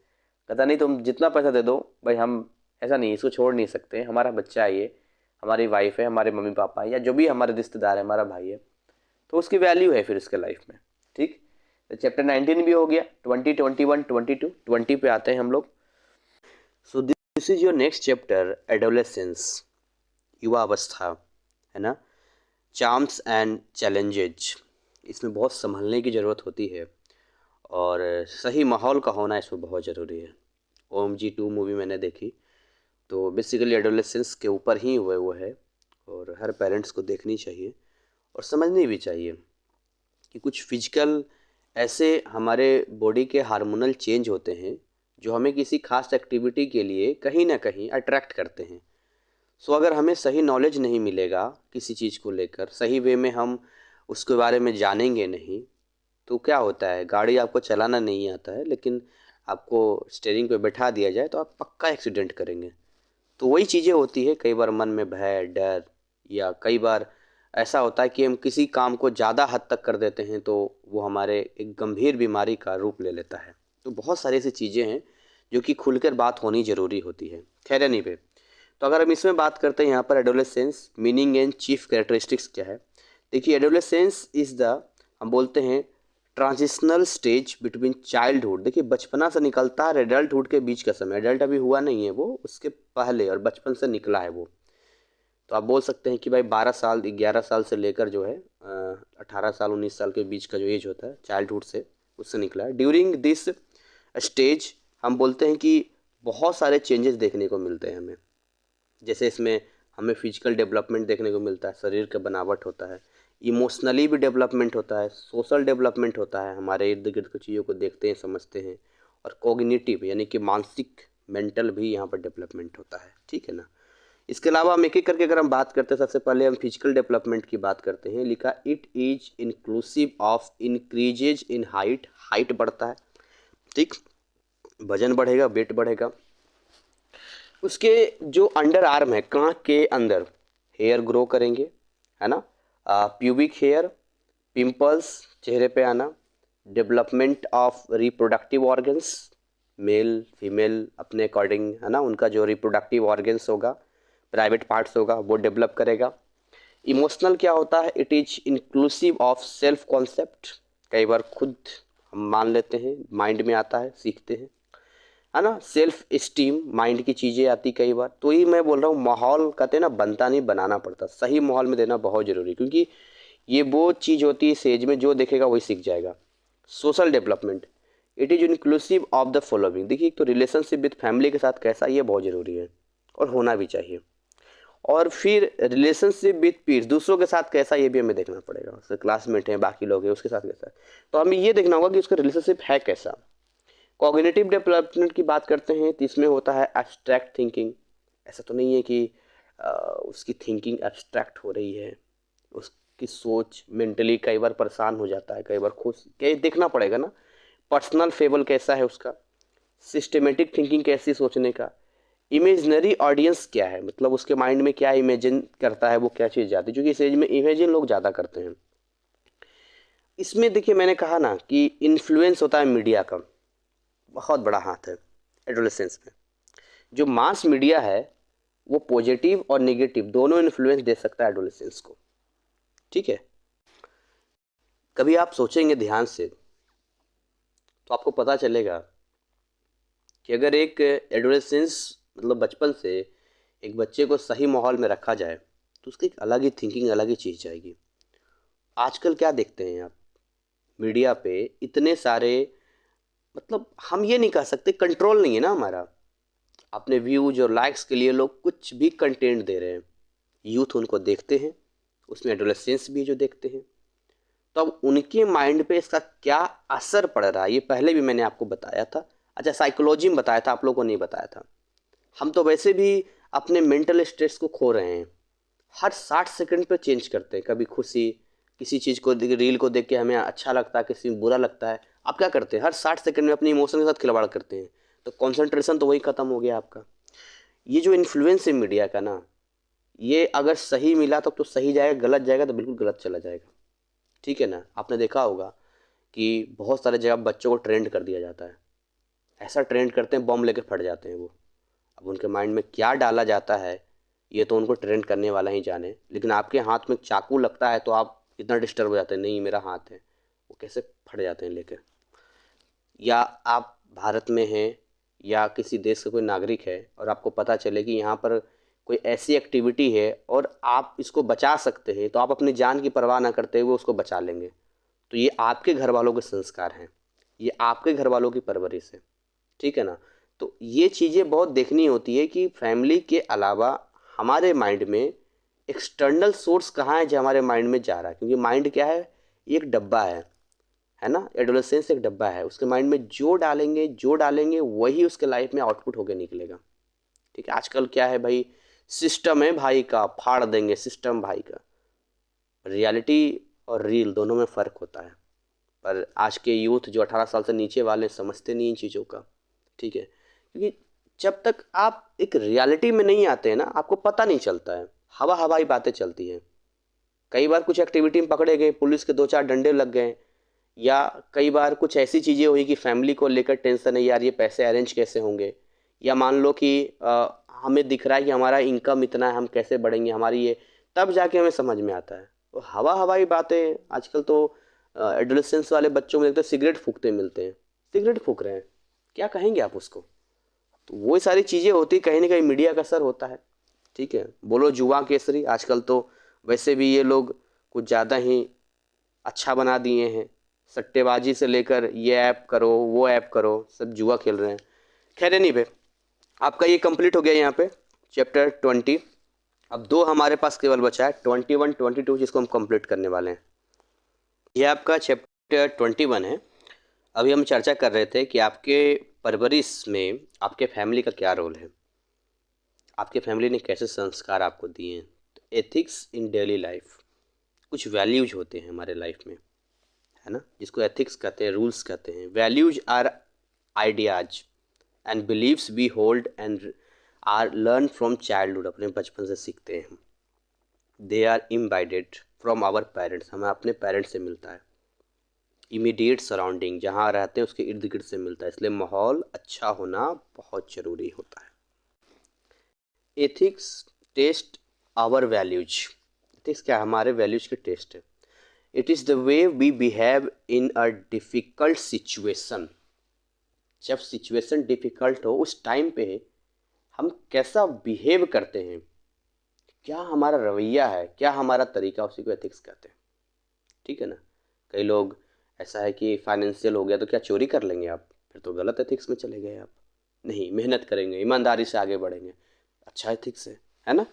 कहता नहीं तुम जितना पैसा दे दो भाई, हम ऐसा नहीं, इसको छोड़ नहीं सकते, हमारा बच्चा है ये, हमारी वाइफ है, हमारे मम्मी पापा है, या जो भी हमारे रिश्तेदार है, हमारा भाई है, तो उसकी वैल्यू है फिर उसके लाइफ में, ठीक। तो चैप्टर 19 भी हो गया। 20, 21, 22, 20 पे आते हैं हम लोग। So this is your next chapter, adolescence, युवा अवस्था, है ना, चार्म्स एंड चैलेंजेज। इसमें बहुत संभलने की ज़रूरत होती है और सही माहौल का होना इसमें बहुत ज़रूरी है। OMG 2 मूवी मैंने देखी, तो बेसिकली एडोलेसेंस के ऊपर ही हुए वो है, और हर पेरेंट्स को देखनी चाहिए और समझनी भी चाहिए कि कुछ फिजिकल ऐसे हमारे बॉडी के हार्मोनल चेंज होते हैं जो हमें किसी खास एक्टिविटी के लिए कहीं ना कहीं अट्रैक्ट करते हैं। सो अगर हमें सही नॉलेज नहीं मिलेगा किसी चीज़ को लेकर, सही वे में हम उसके बारे में जानेंगे नहीं, तो क्या होता है, गाड़ी आपको चलाना नहीं आता है लेकिन आपको स्टीयरिंग पे बैठा दिया जाए तो आप पक्का एक्सीडेंट करेंगे। तो वही चीज़ें होती है, कई बार मन में भय, डर, या कई बार ऐसा होता है कि हम किसी काम को ज़्यादा हद तक कर देते हैं तो वो हमारे एक गंभीर बीमारी का रूप ले लेता है। तो बहुत सारी ऐसी चीज़ें हैं जो कि खुलकर बात होनी ज़रूरी होती है। खैर नहीं पे, तो अगर हम इसमें बात करते हैं यहाँ पर adolescence meaning and chief characteristics क्या है। देखिए एडोलेसेंस इज़ द, हम बोलते हैं ट्रांजिशनल स्टेज बिटवीन चाइल्डहुड। देखिए बचपना से निकलता है एडल्टहुड के बीच का समय, एडल्ट अभी हुआ नहीं है वो, उसके पहले और बचपन से निकला है वो। तो आप बोल सकते हैं कि भाई 12 साल 11 साल से लेकर जो है 18 साल 19 साल के बीच का जो एज होता है चाइल्डहुड से, उससे निकला है। ड्यूरिंग दिस स्टेज हम बोलते हैं कि बहुत सारे चेंजेस देखने को मिलते हैं हमें। जैसे इसमें हमें फिजिकल डेवलपमेंट देखने को मिलता है, शरीर का बनावट होता है, इमोशनली भी डेवलपमेंट होता है, सोशल डेवलपमेंट होता है, हमारे इर्द गिर्द की चीज़ों को देखते हैं समझते हैं, और कॉग्निटिव यानी कि मानसिक मेंटल भी यहाँ पर डेवलपमेंट होता है, ठीक है ना। इसके अलावा हम एक एक करके अगर हम बात करते हैं, सबसे पहले हम फिजिकल डेवलपमेंट की बात करते हैं। लिखा it is inclusive of increases in height, height बढ़ता है, ठीक, वजन बढ़ेगा, वेट बढ़ेगा। उसके जो अंडर आर्म है, कांख के अंदर हेयर ग्रो करेंगे, है ना, प्यूबिक हेयर, पिंपल्स चेहरे पे आना, development of reproductive organs, male female अपने अकॉर्डिंग, है ना, उनका जो रिप्रोडक्टिव ऑर्गन्स होगा, प्राइवेट पार्ट्स होगा, वो डेवलप करेगा। इमोशनल क्या होता है, it is inclusive of self concept, कई बार खुद हम मान लेते हैं, माइंड में आता है, सीखते हैं, है ना। सेल्फ इस्टीम, माइंड की चीज़ें आती कई बार। तो ये मैं बोल रहा हूँ माहौल कहते हैं ना, बनता नहीं बनाना पड़ता, सही माहौल में देना बहुत ज़रूरी, क्योंकि ये वो चीज़ होती है इस एज में जो देखेगा वही सीख जाएगा। Social development, it is inclusive of the following. देखिए, तो रिलेशनशिप विद फैमिली के साथ कैसा, ये बहुत ज़रूरी है और होना भी चाहिए। और फिर रिलेशनशिप विद पीर्स, दूसरों के साथ कैसा, ये भी हमें देखना पड़ेगा। उसके क्लासमेट हैं, बाकी लोग हैं, उसके साथ कैसा है, तो हमें ये देखना होगा कि उसका रिलेशनशिप है कैसा। कॉग्निटिव डेवलपमेंट की बात करते हैं तो इसमें होता है एब्स्ट्रैक्ट थिंकिंग। ऐसा तो नहीं है कि उसकी थिंकिंग एब्स्ट्रैक्ट हो रही है, उसकी सोच मेंटली कई बार परेशान हो जाता है, कई बार खुश, कई देखना पड़ेगा ना। पर्सनल फेबल कैसा है उसका, सिस्टमेटिक थिंकिंग कैसी सोचने का, इमेजनरी ऑडियंस क्या है, मतलब उसके माइंड में क्या इमेजिन करता है, वो क्या चीज़ जाती है, क्योंकि इस एज में इमेजिन लोग ज़्यादा करते हैं। इसमें देखिए, मैंने कहा ना कि इन्फ्लुएंस होता है मीडिया का, बहुत बड़ा हाथ है एडोलेसेंस में। जो मास मीडिया है वो पॉजिटिव और नेगेटिव दोनों इन्फ्लुएंस दे सकता है एडोलेसेंस को, ठीक है। कभी आप सोचेंगे ध्यान से तो आपको पता चलेगा कि अगर एक एडोलेसेंस, मतलब बचपन से एक बच्चे को सही माहौल में रखा जाए तो उसकी एक अलग ही थिंकिंग, अलग ही चीज़ जाएगी। आजकल क्या देखते हैं आप, मीडिया पे इतने सारे, मतलब हम ये नहीं कह सकते, कंट्रोल नहीं है ना हमारा। अपने व्यूज और लाइक्स के लिए लोग कुछ भी कंटेंट दे रहे हैं, यूथ उनको देखते हैं, उसमें एडोलेसेंस भी जो देखते हैं। तो अब उनके माइंड पे इसका क्या असर पड़ रहा है, ये पहले भी मैंने आपको बताया था। अच्छा, साइकोलॉजी में बताया था, आप लोगों को नहीं बताया था। हम तो वैसे भी अपने मेंटल स्ट्रेस को खो रहे हैं, हर 60 सेकंड पे चेंज करते हैं। कभी खुशी, किसी चीज़ को रील को देख के हमें अच्छा लगता है, किसी में बुरा लगता है। आप क्या करते हैं, हर 60 सेकंड में अपने इमोशन के साथ खिलवाड़ करते हैं, तो कॉन्सेंट्रेशन तो वही ख़त्म हो गया आपका। ये जो इन्फ्लुएंस है मीडिया का ना, ये अगर सही मिला तब तो सही जाएगा, गलत जाएगा तो बिल्कुल गलत चला जाएगा, ठीक है ना। आपने देखा होगा कि बहुत सारे जगह बच्चों को ट्रेंड कर दिया जाता है, ऐसा ट्रेंड करते हैं बम लेके फट जाते हैं वो। अब उनके माइंड में क्या डाला जाता है ये तो उनको ट्रेंड करने वाला ही जाने, लेकिन आपके हाथ में चाकू लगता है तो आप इतना डिस्टर्ब हो जाते हैं, नहीं मेरा हाथ है, वो कैसे फट जाते हैं लेकर। या आप भारत में हैं या किसी देश का कोई नागरिक है और आपको पता चले कि यहाँ पर कोई ऐसी एक्टिविटी है और आप इसको बचा सकते हैं, तो आप अपनी जान की परवाह ना करते हुए उसको बचा लेंगे। तो ये आपके घर वालों के संस्कार हैं, ये आपके घर वालों की परवरिश है, ठीक है ना। तो ये चीज़ें बहुत देखनी होती है कि फैमिली के अलावा हमारे माइंड में एक्सटर्नल सोर्स कहाँ है जो हमारे माइंड में जा रहा है, क्योंकि माइंड क्या है, ये एक डब्बा है ना। एडोलेसेंस एक डब्बा है, उसके माइंड में जो डालेंगे वही उसके लाइफ में आउटपुट होकर निकलेगा, ठीक है। आजकल क्या है भाई, सिस्टम है भाई का, फाड़ देंगे सिस्टम भाई का। रियलिटी और रील दोनों में फ़र्क होता है, पर आज के यूथ जो 18 साल से नीचे वाले समझते नहीं इन चीज़ों का, ठीक है। क्योंकि जब तक आप एक रियलिटी में नहीं आते हैं ना, आपको पता नहीं चलता है, हवा हवाई बातें चलती हैं। कई बार कुछ एक्टिविटी में पकड़े गए, पुलिस के 2-4 डंडे लग गए, या कई बार कुछ ऐसी चीज़ें हुई कि फैमिली को लेकर टेंशन है, यार ये पैसे अरेंज कैसे होंगे, या मान लो कि हमें दिख रहा है कि हमारा इनकम इतना है, हम कैसे बढ़ेंगे, हमारी ये, तब जाके हमें समझ में आता है। तो हवा हवाई बातें आजकल तो एडोलेसेंस वाले बच्चों में देखते हैं सिगरेट फूकते मिलते हैं, सिगरेट फूक रहे हैं, क्या कहेंगे आप उसको। तो वो सारी चीज़ें होती, कहीं ना कहीं मीडिया का असर होता है, ठीक है। बोलो जुआ केसरी, आजकल तो वैसे भी ये लोग कुछ ज़्यादा ही अच्छा बना दिए हैं, सट्टेबाजी से लेकर ये ऐप करो वो ऐप करो, सब जुआ खेल रहे हैं। खैर नहीं भाई, आपका ये कंप्लीट हो गया यहाँ पे चैप्टर 20। अब दो हमारे पास केवल बचा है, 21 22, जिसको हम कंप्लीट करने वाले हैं। ये आपका चैप्टर 21 है। अभी हम चर्चा कर रहे थे कि आपके परवरिश में आपके फैमिली का क्या रोल है, आपके फैमिली ने कैसे संस्कार आपको दिए हैं। तो एथिक्स इन डेली लाइफ, कुछ वैल्यूज होते हैं हमारे लाइफ में, है ना, जिसको एथिक्स कहते हैं, रूल्स कहते हैं। Values are ideas and believes we hold and are learn from childhood, अपने बचपन से सीखते हैं हम। They are imbibed from our parents, हमें अपने पेरेंट्स से मिलता है। इमीडिएट सराउंडिंग, जहाँ रहते हैं उसके इर्द गिर्द से मिलता है, इसलिए माहौल अच्छा होना बहुत ज़रूरी होता है। Ethics test our values, ethics क्या, हमारे वैल्यूज के टेस्ट है। It is the way we behave in a difficult situation, जब सिचुएशन डिफ़िकल्ट हो उस टाइम पे हम कैसा बिहेव करते हैं, क्या हमारा रवैया है, क्या हमारा तरीका, उसी को एथिक्स कहते हैं, ठीक है ना। कई लोग ऐसा है कि फाइनेंशियल हो गया तो क्या चोरी कर लेंगे आप? फिर तो गलत एथिक्स में चले गए आप। नहीं, मेहनत करेंगे, ईमानदारी से आगे बढ़ेंगे, अच्छा एथिक्स है ना।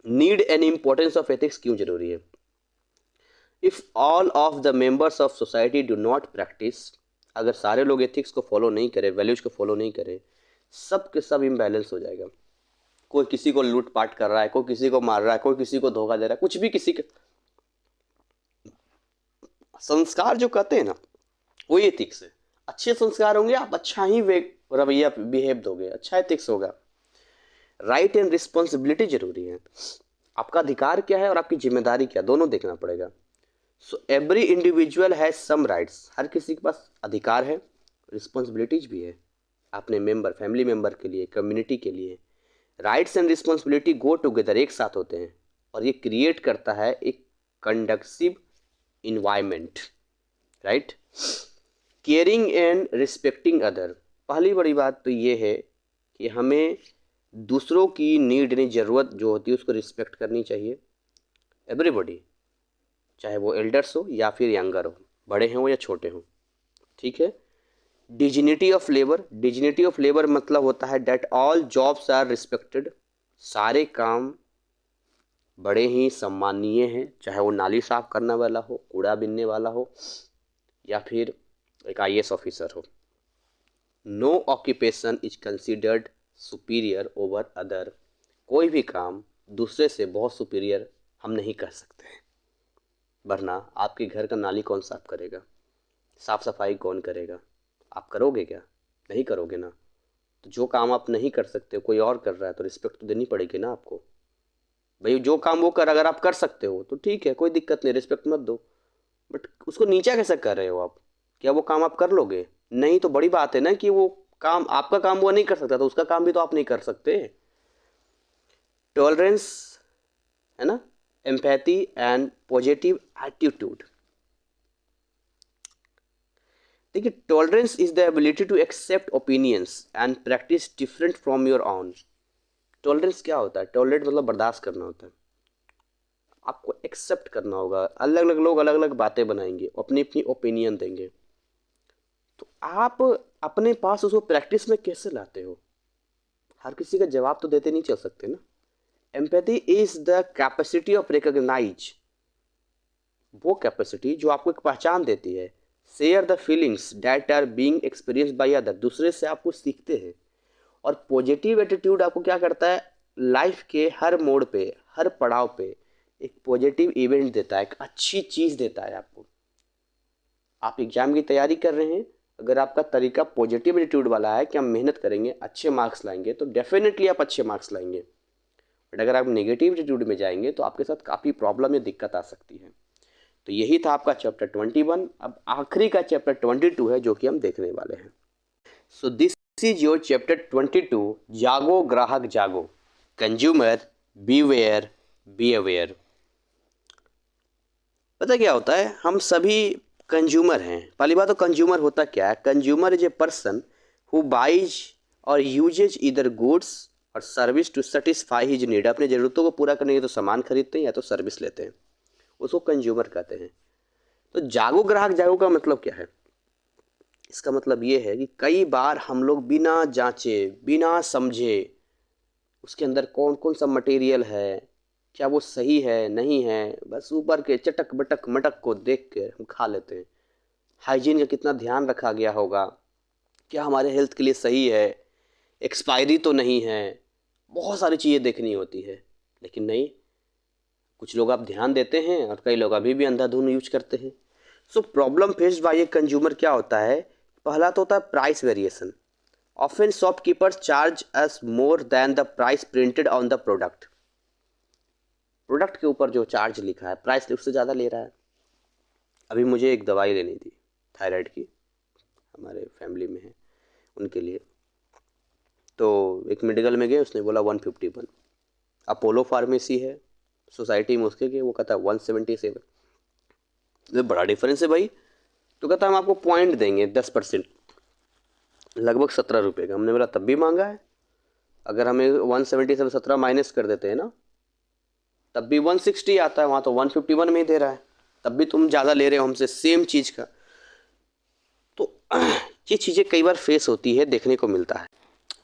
Need and importance of ethics क्यों जरूरी है? If all of the members of society do not practice, अगर सारे लोग एथिक्स को फॉलो नहीं करें, वैल्यूज को फॉलो नहीं करें, सब के सब इम्बैलेंस हो जाएगा। कोई किसी को लूट पाट कर रहा है, कोई किसी को मार रहा है, कोई किसी को धोखा दे रहा है, कुछ भी किसी के संस्कार जो कहते हैं ना, वही एथिक्स है। अच्छे संस्कार होंगे, आप अच्छा ही रवैया बिहेव दोगे, अच्छा एथिक्स होगा। राइट एंड रिस्पॉन्सिबिलिटी जरूरी है। आपका अधिकार क्या है और आपकी जिम्मेदारी क्या, दोनों देखना पड़ेगा। So every individual has some rights, हर किसी के पास अधिकार है, रिस्पॉन्सिबिलिटीज भी है अपने मेंबर, फैमिली मेंबर के लिए, कम्युनिटी के लिए। Rights and responsibility go together, एक साथ होते हैं, और ये क्रिएट करता है एक conducive environment, right. Caring and respecting other, पहली बड़ी बात तो ये है कि हमें दूसरों की नीड यानी ज़रूरत जो होती है उसको रिस्पेक्ट करनी चाहिए। एवरीबॉडी, चाहे वो एल्डर्स हो या फिर यंगर हो, बड़े हों या छोटे हों, ठीक है। Dignity of labour, dignity of labour मतलब होता है that all jobs are respected, सारे काम बड़े ही सम्मानीय हैं, चाहे वो नाली साफ करने वाला हो, कूड़ा बीनने वाला हो, या फिर एक IAS ऑफिसर हो। No occupation is considered superior over other, कोई भी काम दूसरे से बहुत सुपीरियर हम नहीं कर सकते हैं। वरना आपके घर का नाली कौन साफ करेगा, साफ सफाई कौन करेगा? आप करोगे क्या? नहीं करोगे ना। तो जो काम आप नहीं कर सकते कोई और कर रहा है तो रिस्पेक्ट तो देनी पड़ेगी ना आपको। भाई जो काम वो कर, अगर आप कर सकते हो तो ठीक है, कोई दिक्कत नहीं, रिस्पेक्ट मत दो, बट उसको नीचा कैसे कर रहे हो आप? क्या वो काम आप कर लोगे? नहीं, तो बड़ी बात है ना कि वो काम, आपका काम वो नहीं कर सकता तो उसका काम भी तो आप नहीं कर सकते। टॉलरेंस है ना, एम्पैथी एंड पॉजिटिव एटीट्यूड। देखिए, tolerance is the ability to accept opinions and practice different from your own. Tolerance क्या होता है? टॉलरेट मतलब बर्दाश्त करना होता है। आपको एक्सेप्ट करना होगा, अलग अलग लोग अलग अलग बातें बनाएंगे, अपनी अपनी ओपिनियन देंगे, तो आप अपने पास उसको प्रैक्टिस में कैसे लाते हो? हर किसी का जवाब तो देते नहीं चल सकते ना। Empathy is the capacity of recognise, वो कैपेसिटी जो आपको एक पहचान देती है। Share the feelings that are being experienced by other, दूसरे से आप कुछ सीखते हैं। और पॉजिटिव एटीट्यूड आपको क्या करता है? लाइफ के हर मोड़ पे, हर पड़ाव पे एक पॉजिटिव इवेंट देता है, एक अच्छी चीज़ देता है आपको। आप एग्जाम की तैयारी कर रहे हैं, अगर आपका तरीका पॉजिटिव एटीट्यूड वाला है कि हम मेहनत करेंगे, अच्छे मार्क्स लाएंगे, तो डेफिनेटली आप अच्छे मार्क्स लाएंगे। बट अगर आप नेगेटिव एटीट्यूड में जाएंगे तो आपके साथ काफ़ी प्रॉब्लम या दिक्कत आ सकती है। तो यही था आपका चैप्टर 21। अब आखिरी का चैप्टर 22 है जो कि हम देखने वाले हैं। So this is your chapter 22, जागो ग्राहक जागो, कंज्यूमर बीवेयर बी अवेयर। पता क्या होता है, हम सभी कंज्यूमर हैं। पहली बात तो कंज्यूमर होता क्या है? Consumer is a person who buys or uses either goods or service to satisfy his need, अपनी ज़रूरतों को पूरा करने के लिए तो सामान खरीदते हैं या तो सर्विस लेते हैं, उसको कंज्यूमर कहते हैं। तो जागो ग्राहक जागो का मतलब क्या है? इसका मतलब ये है कि कई बार हम लोग बिना जांचे, बिना समझे उसके अंदर कौन कौन सा मटेरियल है, क्या वो सही है नहीं है, बस ऊपर के चटक बटक मटक को देख के हम खा लेते हैं। हाइजीन का कितना ध्यान रखा गया होगा, क्या हमारे हेल्थ के लिए सही है, एक्सपायरी तो नहीं है, बहुत सारी चीज़ें देखनी होती है। लेकिन नहीं, कुछ लोग आप ध्यान देते हैं और कई लोग अभी भी अंधाधुंध यूज करते हैं। So problem faced by a consumer क्या होता है? पहला तो होता है price variation. Often shopkeepers charge us more than the price printed on the product. Product के ऊपर जो चार्ज लिखा है, प्राइस उससे ज़्यादा ले रहा है। अभी मुझे एक दवाई लेनी थी थायराइड की, हमारे फैमिली में है उनके लिए, तो एक मेडिकल में गए, उसने बोला 151। अपोलो फार्मेसी है सोसाइटी में उसके के, वो कहता है 177। तो बड़ा डिफरेंस है भाई। तो कहता हम आपको पॉइंट देंगे 10%, लगभग 17 रुपये का। हमने बोला तब भी महंगा है, अगर हमें 177 17 माइनस कर देते हैं ना, तब भी 160 आता है, वहाँ तो 151 में ही दे रहा है। तब भी तुम ज़्यादा ले रहे हो हमसे सेम चीज़ का। तो ये चीज़ें कई बार फेस होती है, देखने को मिलता है।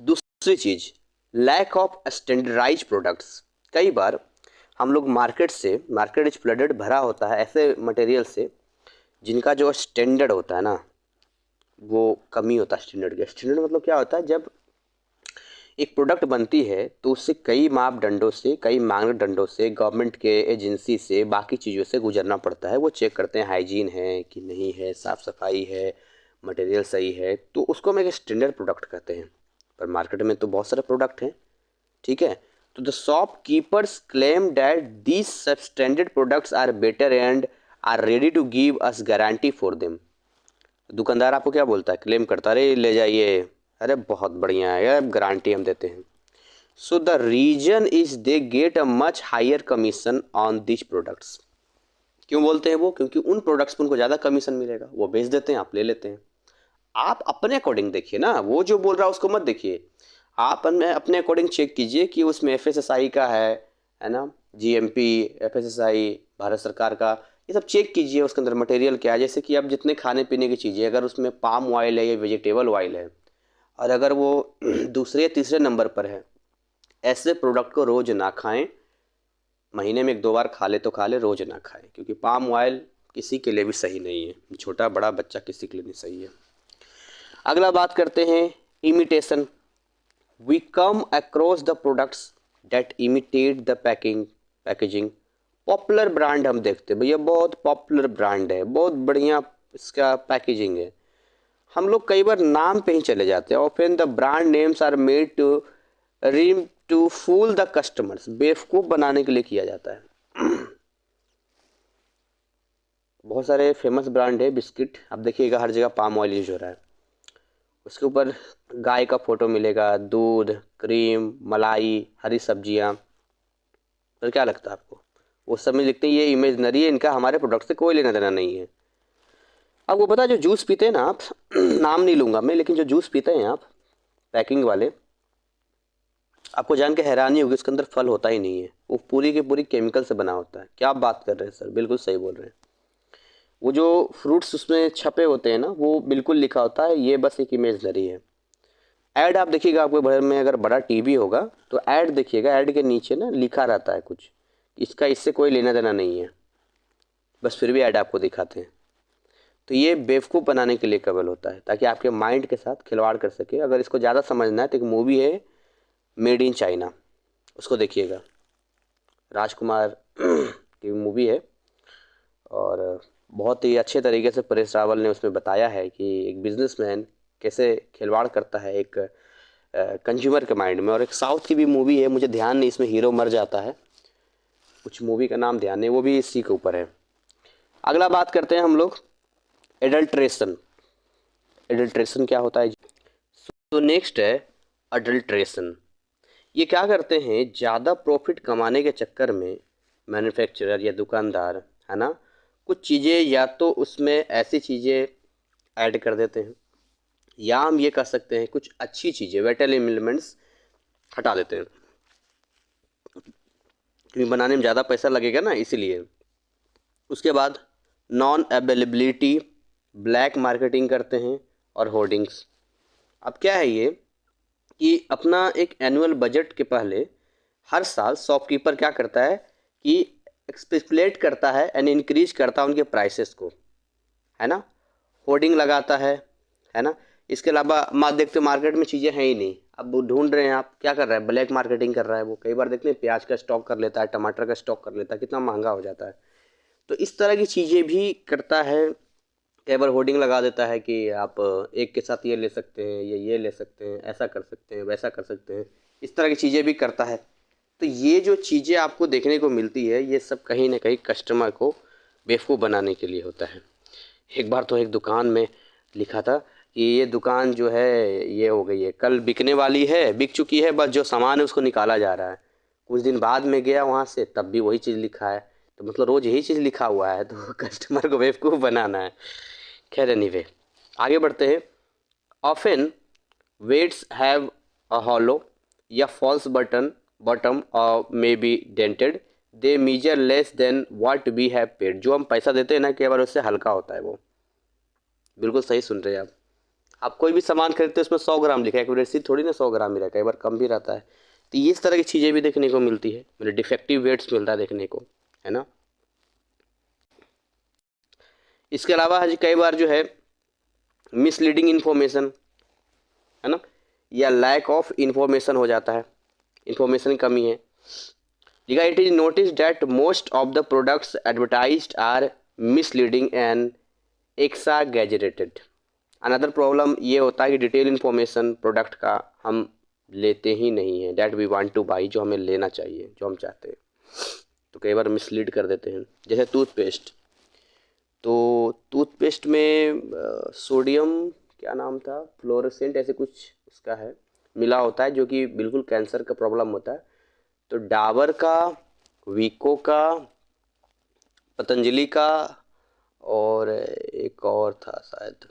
दूसरी चीज़, लैक ऑफ स्टैंडर्डाइज प्रोडक्ट्स। कई बार हम लोग मार्केट इज फ्लडेड, भरा होता है ऐसे मटेरियल से जिनका जो स्टैंडर्ड होता है ना वो कमी होता है। स्टैंडर्ड मतलब क्या होता है, जब एक प्रोडक्ट बनती है तो उससे कई मापदंडों से, कई मानदंडों से, गवर्नमेंट के एजेंसी से, बाकी चीज़ों से गुजरना पड़ता है। वो चेक करते हैं हाइजीन है कि नहीं है, साफ़ सफाई है, मटेरियल सही है, तो उसको हम एक स्टैंडर्ड प्रोडक्ट कहते हैं। पर मार्केट में तो बहुत सारे प्रोडक्ट हैं, ठीक है। तो the shopkeepers claim that these substandard products are better and are ready to give us guarantee for them. दुकानदार आपको क्या बोलता है, क्लेम करता है, अरे ले जाइए, अरे बहुत बढ़िया है यार, गारंटी हम देते हैं। So the reason is they get a much higher commission on this products. क्यों बोलते हैं वो, क्योंकि उन प्रोडक्ट्स पर उनको ज़्यादा कमीशन मिलेगा, वो बेच देते हैं, आप ले लेते हैं। आप अपने अकॉर्डिंग देखिए ना, वो जो बोल रहा है उसको मत देखिए, आप अपने अकॉर्डिंग चेक कीजिए कि उसमें एफएसएसआई का है ना, जीएमपी, एफएसएसआई, भारत सरकार का, ये सब चेक कीजिए उसके अंदर मटेरियल क्या है। जैसे कि अब जितने खाने पीने की चीज़ें, अगर उसमें पाम ऑयल है या वेजिटेबल ऑयल है, और अगर वो दूसरे या तीसरे नंबर पर है, ऐसे प्रोडक्ट को रोज़ ना खाएं। महीने में 1-2 बार खा ले तो खा ले, रोज़ ना खाएं, क्योंकि पाम ऑयल किसी के लिए भी सही नहीं है, छोटा बड़ा बच्चा किसी के लिए नहीं सही है। अगला बात करते हैं imitation. We come across the products that imitate the packaging. Popular brand हम देखते हैं, भैया बहुत पॉपुलर ब्रांड है, बहुत बढ़िया इसका पैकेजिंग है, हम लोग कई बार नाम पे ही चले जाते हैं। Often the brand names are made to fool the customers. बेवकूफ़ बनाने के लिए किया जाता है। बहुत सारे फेमस ब्रांड है बिस्किट, आप देखिएगा हर जगह पाम ऑयल यूज हो रहा है, उसके ऊपर गाय का फोटो मिलेगा, दूध, क्रीम, मलाई, हरी सब्जियां। तो क्या लगता है आपको, वो सब में लिखते हैं ये इमेजनरी है, इनका हमारे प्रोडक्ट से कोई लेना देना नहीं है। आपको पता है जो जूस पीते हैं ना आप, नाम नहीं लूँगा मैं, लेकिन जो जूस पीते हैं आप पैकिंग वाले, आपको जान के हैरानी होगी उसके अंदर फल होता ही नहीं है, वो पूरी की पूरी केमिकल से बना होता है। क्या आप बात कर रहे हैं सर, बिल्कुल सही बोल रहे हैं। वो जो फ्रूट्स उसमें छपे होते हैं ना, वो बिल्कुल लिखा होता है ये बस एक इमेजनरी है। ऐड आप देखिएगा, आपके घर में अगर बड़ा टीवी होगा तो ऐड देखिएगा, ऐड के नीचे ना लिखा रहता है कुछ, इसका इससे कोई लेना देना नहीं है, बस फिर भी ऐड आपको दिखाते हैं। तो ये बेवकूफ़ बनाने के लिए केवल होता है, ताकि आपके माइंड के साथ खिलवाड़ कर सके। अगर इसको ज़्यादा समझना है तो एक मूवी है मेड इन चाइना, उसको देखिएगा, राजकुमार की मूवी है, और बहुत ही अच्छे तरीके से परेश रावल ने उसमें बताया है कि एक बिजनेसमैन कैसे खिलवाड़ करता है एक कंज्यूमर के माइंड में। और एक साउथ की भी मूवी है, मुझे ध्यान नहीं, इसमें हीरो मर जाता है, कुछ मूवी का नाम ध्यान नहीं, वो भी इसी के ऊपर है। अगला बात करते हैं हम लोग एडल्ट्रेशन। एडल्ट्रेशन क्या होता है, तो नेक्स्ट है अडल्ट्रेशन। ये क्या करते हैं, ज़्यादा प्रॉफिट कमाने के चक्कर में मैन्युफैक्चरर या दुकानदार, है ना, कुछ चीज़ें या तो उसमें ऐसी चीज़ें ऐड कर देते हैं, या हम ये कह सकते हैं कुछ अच्छी चीज़ें, वाइटल एलिमेंट्स हटा देते हैं, क्योंकि बनाने में ज़्यादा पैसा लगेगा ना, इसीलिए। उसके बाद नॉन अवेलेबिलिटी, ब्लैक मार्केटिंग करते हैं, और होर्डिंग्स। अब क्या है ये कि अपना एक एनुअल बजट के पहले हर साल शॉपकीपर क्या करता है कि एक्सपेकुलेट करता है एंड इंक्रीज करता है उनके प्राइसेस को, है ना, होर्डिंग लगाता है ना। इसके अलावा देखते मार्केट में चीज़ें हैं ही नहीं, अब वो ढूंढ रहे हैं, आप क्या कर रहा है, ब्लैक मार्केटिंग कर रहा है वो। कई बार देखते हैं प्याज का स्टॉक कर लेता है, टमाटर का स्टॉक कर लेता है, कितना महंगा हो जाता है। तो इस तरह की चीज़ें भी करता है। कई बार होर्डिंग लगा देता है कि आप एक के साथ ये ले सकते हैं, ये ले सकते हैं, ऐसा कर सकते हैं, वैसा कर सकते हैं, इस तरह की चीज़ें भी करता है। तो ये जो चीज़ें आपको देखने को मिलती है, ये सब कहीं ना कहीं कस्टमर को बेवकूफ़ बनाने के लिए होता है। एक बार तो एक दुकान में लिखा था कि ये दुकान जो है ये हो गई है, कल बिकने वाली है, बिक चुकी है, बस जो सामान है उसको निकाला जा रहा है। कुछ दिन बाद में गया वहाँ से, तब भी वही चीज़ लिखा है, तो मतलब रोज़ यही चीज़ लिखा हुआ है, तो कस्टमर को बेवकूफ़ बनाना है। खैर एनीवे, आगे बढ़ते हैं। Often weights have a hollow या false button bottom or may be dented, they measure less than what we have paid. जो हम पैसा देते हैं ना, कई बार उससे हल्का होता है वो। बिल्कुल सही सुन रहे हैं आप कोई भी सामान खरीदते हैं उसमें 100 ग्राम लिखा है, एक्यूरेसी थोड़ी ना 100 ग्राम ही रहता है, कई बार कम भी रहता है। तो इस तरह की चीज़ें भी देखने को मिलती है, मतलब डिफेक्टिव वेट्स मिल रहा है देखने को, है ना। इसके अलावा आज कई बार जो है मिसलीडिंग इन्फॉर्मेशन, है ना, या लैक ऑफ इन्फॉर्मेशन हो जाता है, इन्फॉर्मेशन की कमी है। लिखा it is notice that most of the products advertised are misleading and exaggerated. Another problem ये होता है कि डिटेल इन्फॉर्मेशन प्रोडक्ट का हम लेते ही नहीं है, that we want to buy, जो हमें लेना चाहिए, जो हम चाहते हैं, तो कई बार मिसलीड कर देते हैं। जैसे टूथपेस्ट, तो टूथपेस्ट में सोडियम क्या नाम था, फ्लोरोसेंट ऐसे कुछ उसका है मिला होता है, जो कि बिल्कुल कैंसर का प्रॉब्लम होता है। तो डाबर का, वीको का, पतंजलि का, और एक और था शायद,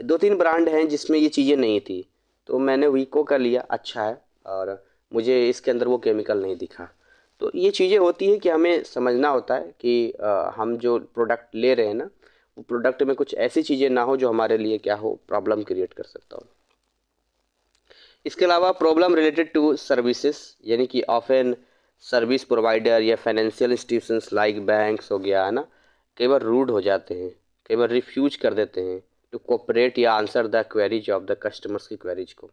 2-3 ब्रांड हैं जिसमें ये चीज़ें नहीं थी, तो मैंने वीको का लिया, अच्छा है, और मुझे इसके अंदर वो केमिकल नहीं दिखा। तो ये चीज़ें होती है कि हमें समझना होता है कि हम जो प्रोडक्ट ले रहे हैं ना, वो प्रोडक्ट में कुछ ऐसी चीज़ें ना हो जो हमारे लिए क्या हो, प्रॉब्लम क्रिएट कर सकता हो। इसके अलावा प्रॉब्लम रिलेटेड टू सर्विसेज, यानी कि ऑफन सर्विस प्रोवाइडर या फाइनेंशियल इंस्टीट्यूशंस लाइक बैंक्स हो गया, है ना, कई बार रूड हो जाते हैं, कई बार रिफ्यूज कर देते हैं टू कोऑपरेट या answer the queries of the customers की क्वेरीज को।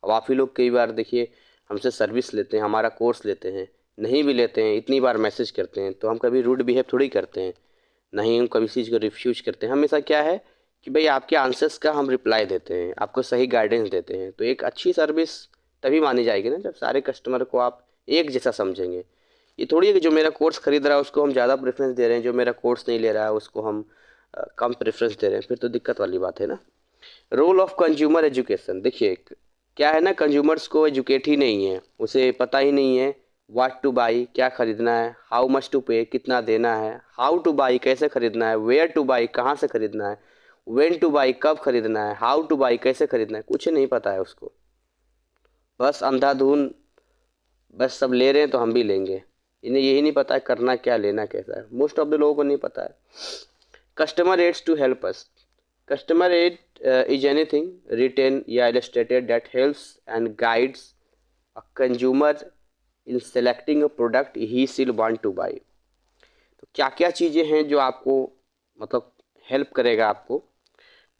अब आप ही लोग कई बार देखिए हमसे सर्विस लेते हैं, हमारा कोर्स लेते हैं, नहीं भी लेते हैं, इतनी बार मैसेज करते हैं, तो हम कभी रूड बिहेव थोड़ी करते हैं, नहीं हम कभी चीज़ को रिफ्यूज करते हैं। हमेशा क्या है कि भाई आपके आंसर्स का हम रिप्लाई देते हैं, आपको सही गाइडेंस देते हैं। तो एक अच्छी सर्विस तभी मानी जाएगी ना, जब सारे कस्टमर को आप एक जैसा समझेंगे। ये थोड़ी है कि जो मेरा कोर्स खरीद रहा है उसको हम ज़्यादा प्रेफरेंस दे रहे हैं, जो मेरा कोर्स नहीं ले रहा है उसको हम कम प्रेफरेंस दे रहे हैं, फिर तो दिक्कत वाली बात है ना। रोल ऑफ कंज्यूमर एजुकेशन, देखिए क्या है ना, कंज्यूमर्स को एजुकेट ही नहीं है, उसे पता ही नहीं है व्हाट टू बाई, क्या खरीदना है, हाउ मच टू पे, कितना देना है, हाउ टू बाई, कैसे खरीदना है, वेयर टू बाई, कहाँ से खरीदना है, व्हेन टू बाई, कब खरीदना है, हाउ टू बाई, कैसे खरीदना है, कुछ नहीं पता है उसको। बस अंधाधुन, बस सब ले रहे हैं तो हम भी लेंगे, इन्हें यही नहीं पता है करना क्या, लेना कैसा है, मोस्ट ऑफ द लोगों को नहीं पता है। Customer aids to help us, customer aid is anything written या illustrated that helps and guides a consumer in selecting a product he still want to by. तो क्या क्या चीज़ें हैं जो आपको मतलब हेल्प करेगा आपको।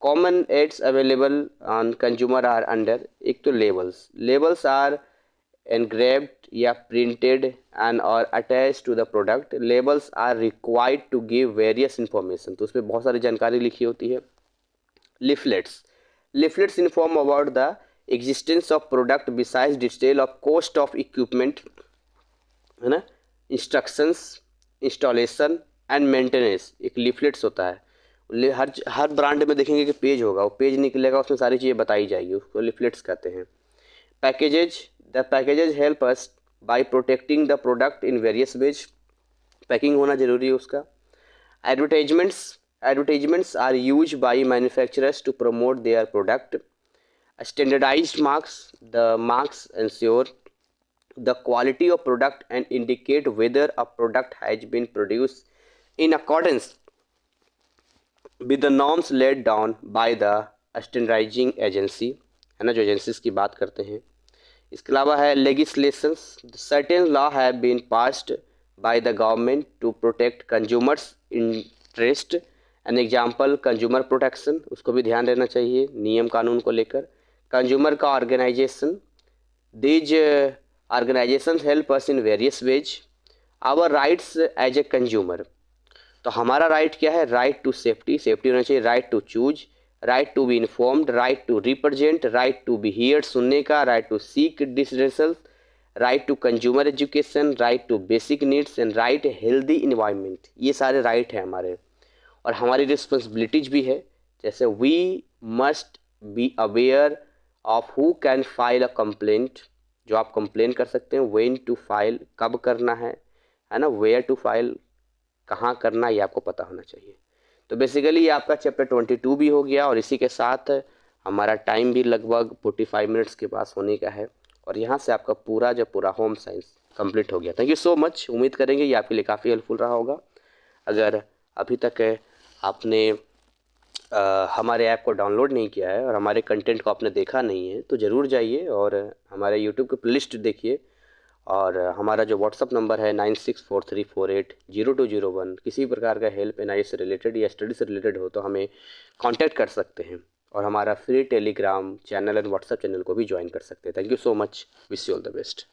Common aids available on consumer are under, एक तो लेबल्स, लेबल्स आर engraved या printed and or attached to the product, labels are required to give various information, तो उसमें बहुत सारी जानकारी लिखी होती है। leaflets, leaflets inform about the existence of product besides detail of cost of equipment, है ना, instructions, installation and maintenance, एक leaflets होता है। हर ब्रांड में देखेंगे कि पेज होगा, वो पेज निकलेगा, उसमें सारी चीज़ें बताई जाएगी, उसको leaflets कहते हैं। Packages, the packages help us by protecting the product in various ways, packing होना जरूरी है उसका। Advertisements, advertisements are use by manufacturers to promote their product. Standardised marks, the marks ensure the quality of product and indicate whether a product has been produced in accordance with the norms laid down by the standardising agency, है ना, जो agencies की बात करते हैं। इसके अलावा है legislations, certain law have been passed by the government to protect consumers interest, an example consumer protection, उसको भी ध्यान देना चाहिए नियम कानून को लेकर। कंज्यूमर का organisation, these organisation help us in various ways. Our rights as a consumer, तो हमारा राइट क्या है, राइट टू सेफ्टी, सेफ्टी होना चाहिए, right to choose, right to be informed, right to represent, right to be heard, सुनने का, right to seek distressal, right to consumer education, right to basic needs and right healthy environment, ये सारे right हैं हमारे। और हमारी responsibilities भी है, जैसे we must be aware of who can file a complaint, जो आप कंप्लेन कर सकते हैं, व्हेन टू फाइल, कब करना है ना, वेयर टू फाइल, कहाँ करना, ये आपको पता होना चाहिए। तो बेसिकली ये आपका चैप्टर 22 भी हो गया, और इसी के साथ हमारा टाइम भी लगभग 45 मिनट्स के पास होने का है, और यहाँ से आपका पूरा होम साइंस कंप्लीट हो गया। Thank you so much. उम्मीद करेंगे ये आपके लिए काफ़ी हेल्पफुल रहा होगा। अगर अभी तक आपने हमारे ऐप को डाउनलोड नहीं किया है और हमारे कंटेंट को आपने देखा नहीं है तो ज़रूर जाइए और हमारे यूट्यूब की प्लेलिस्ट देखिए। और हमारा जो व्हाट्सअप नंबर है 9643480201, किसी प्रकार का हेल्प एनआईए से रिलेटेड या स्टडी से रिलेटेड हो तो हमें कांटेक्ट कर सकते हैं। और हमारा free Telegram channel and WhatsApp channel को भी ज्वाइन कर सकते हैं। Thank you so much. Wish you all the best.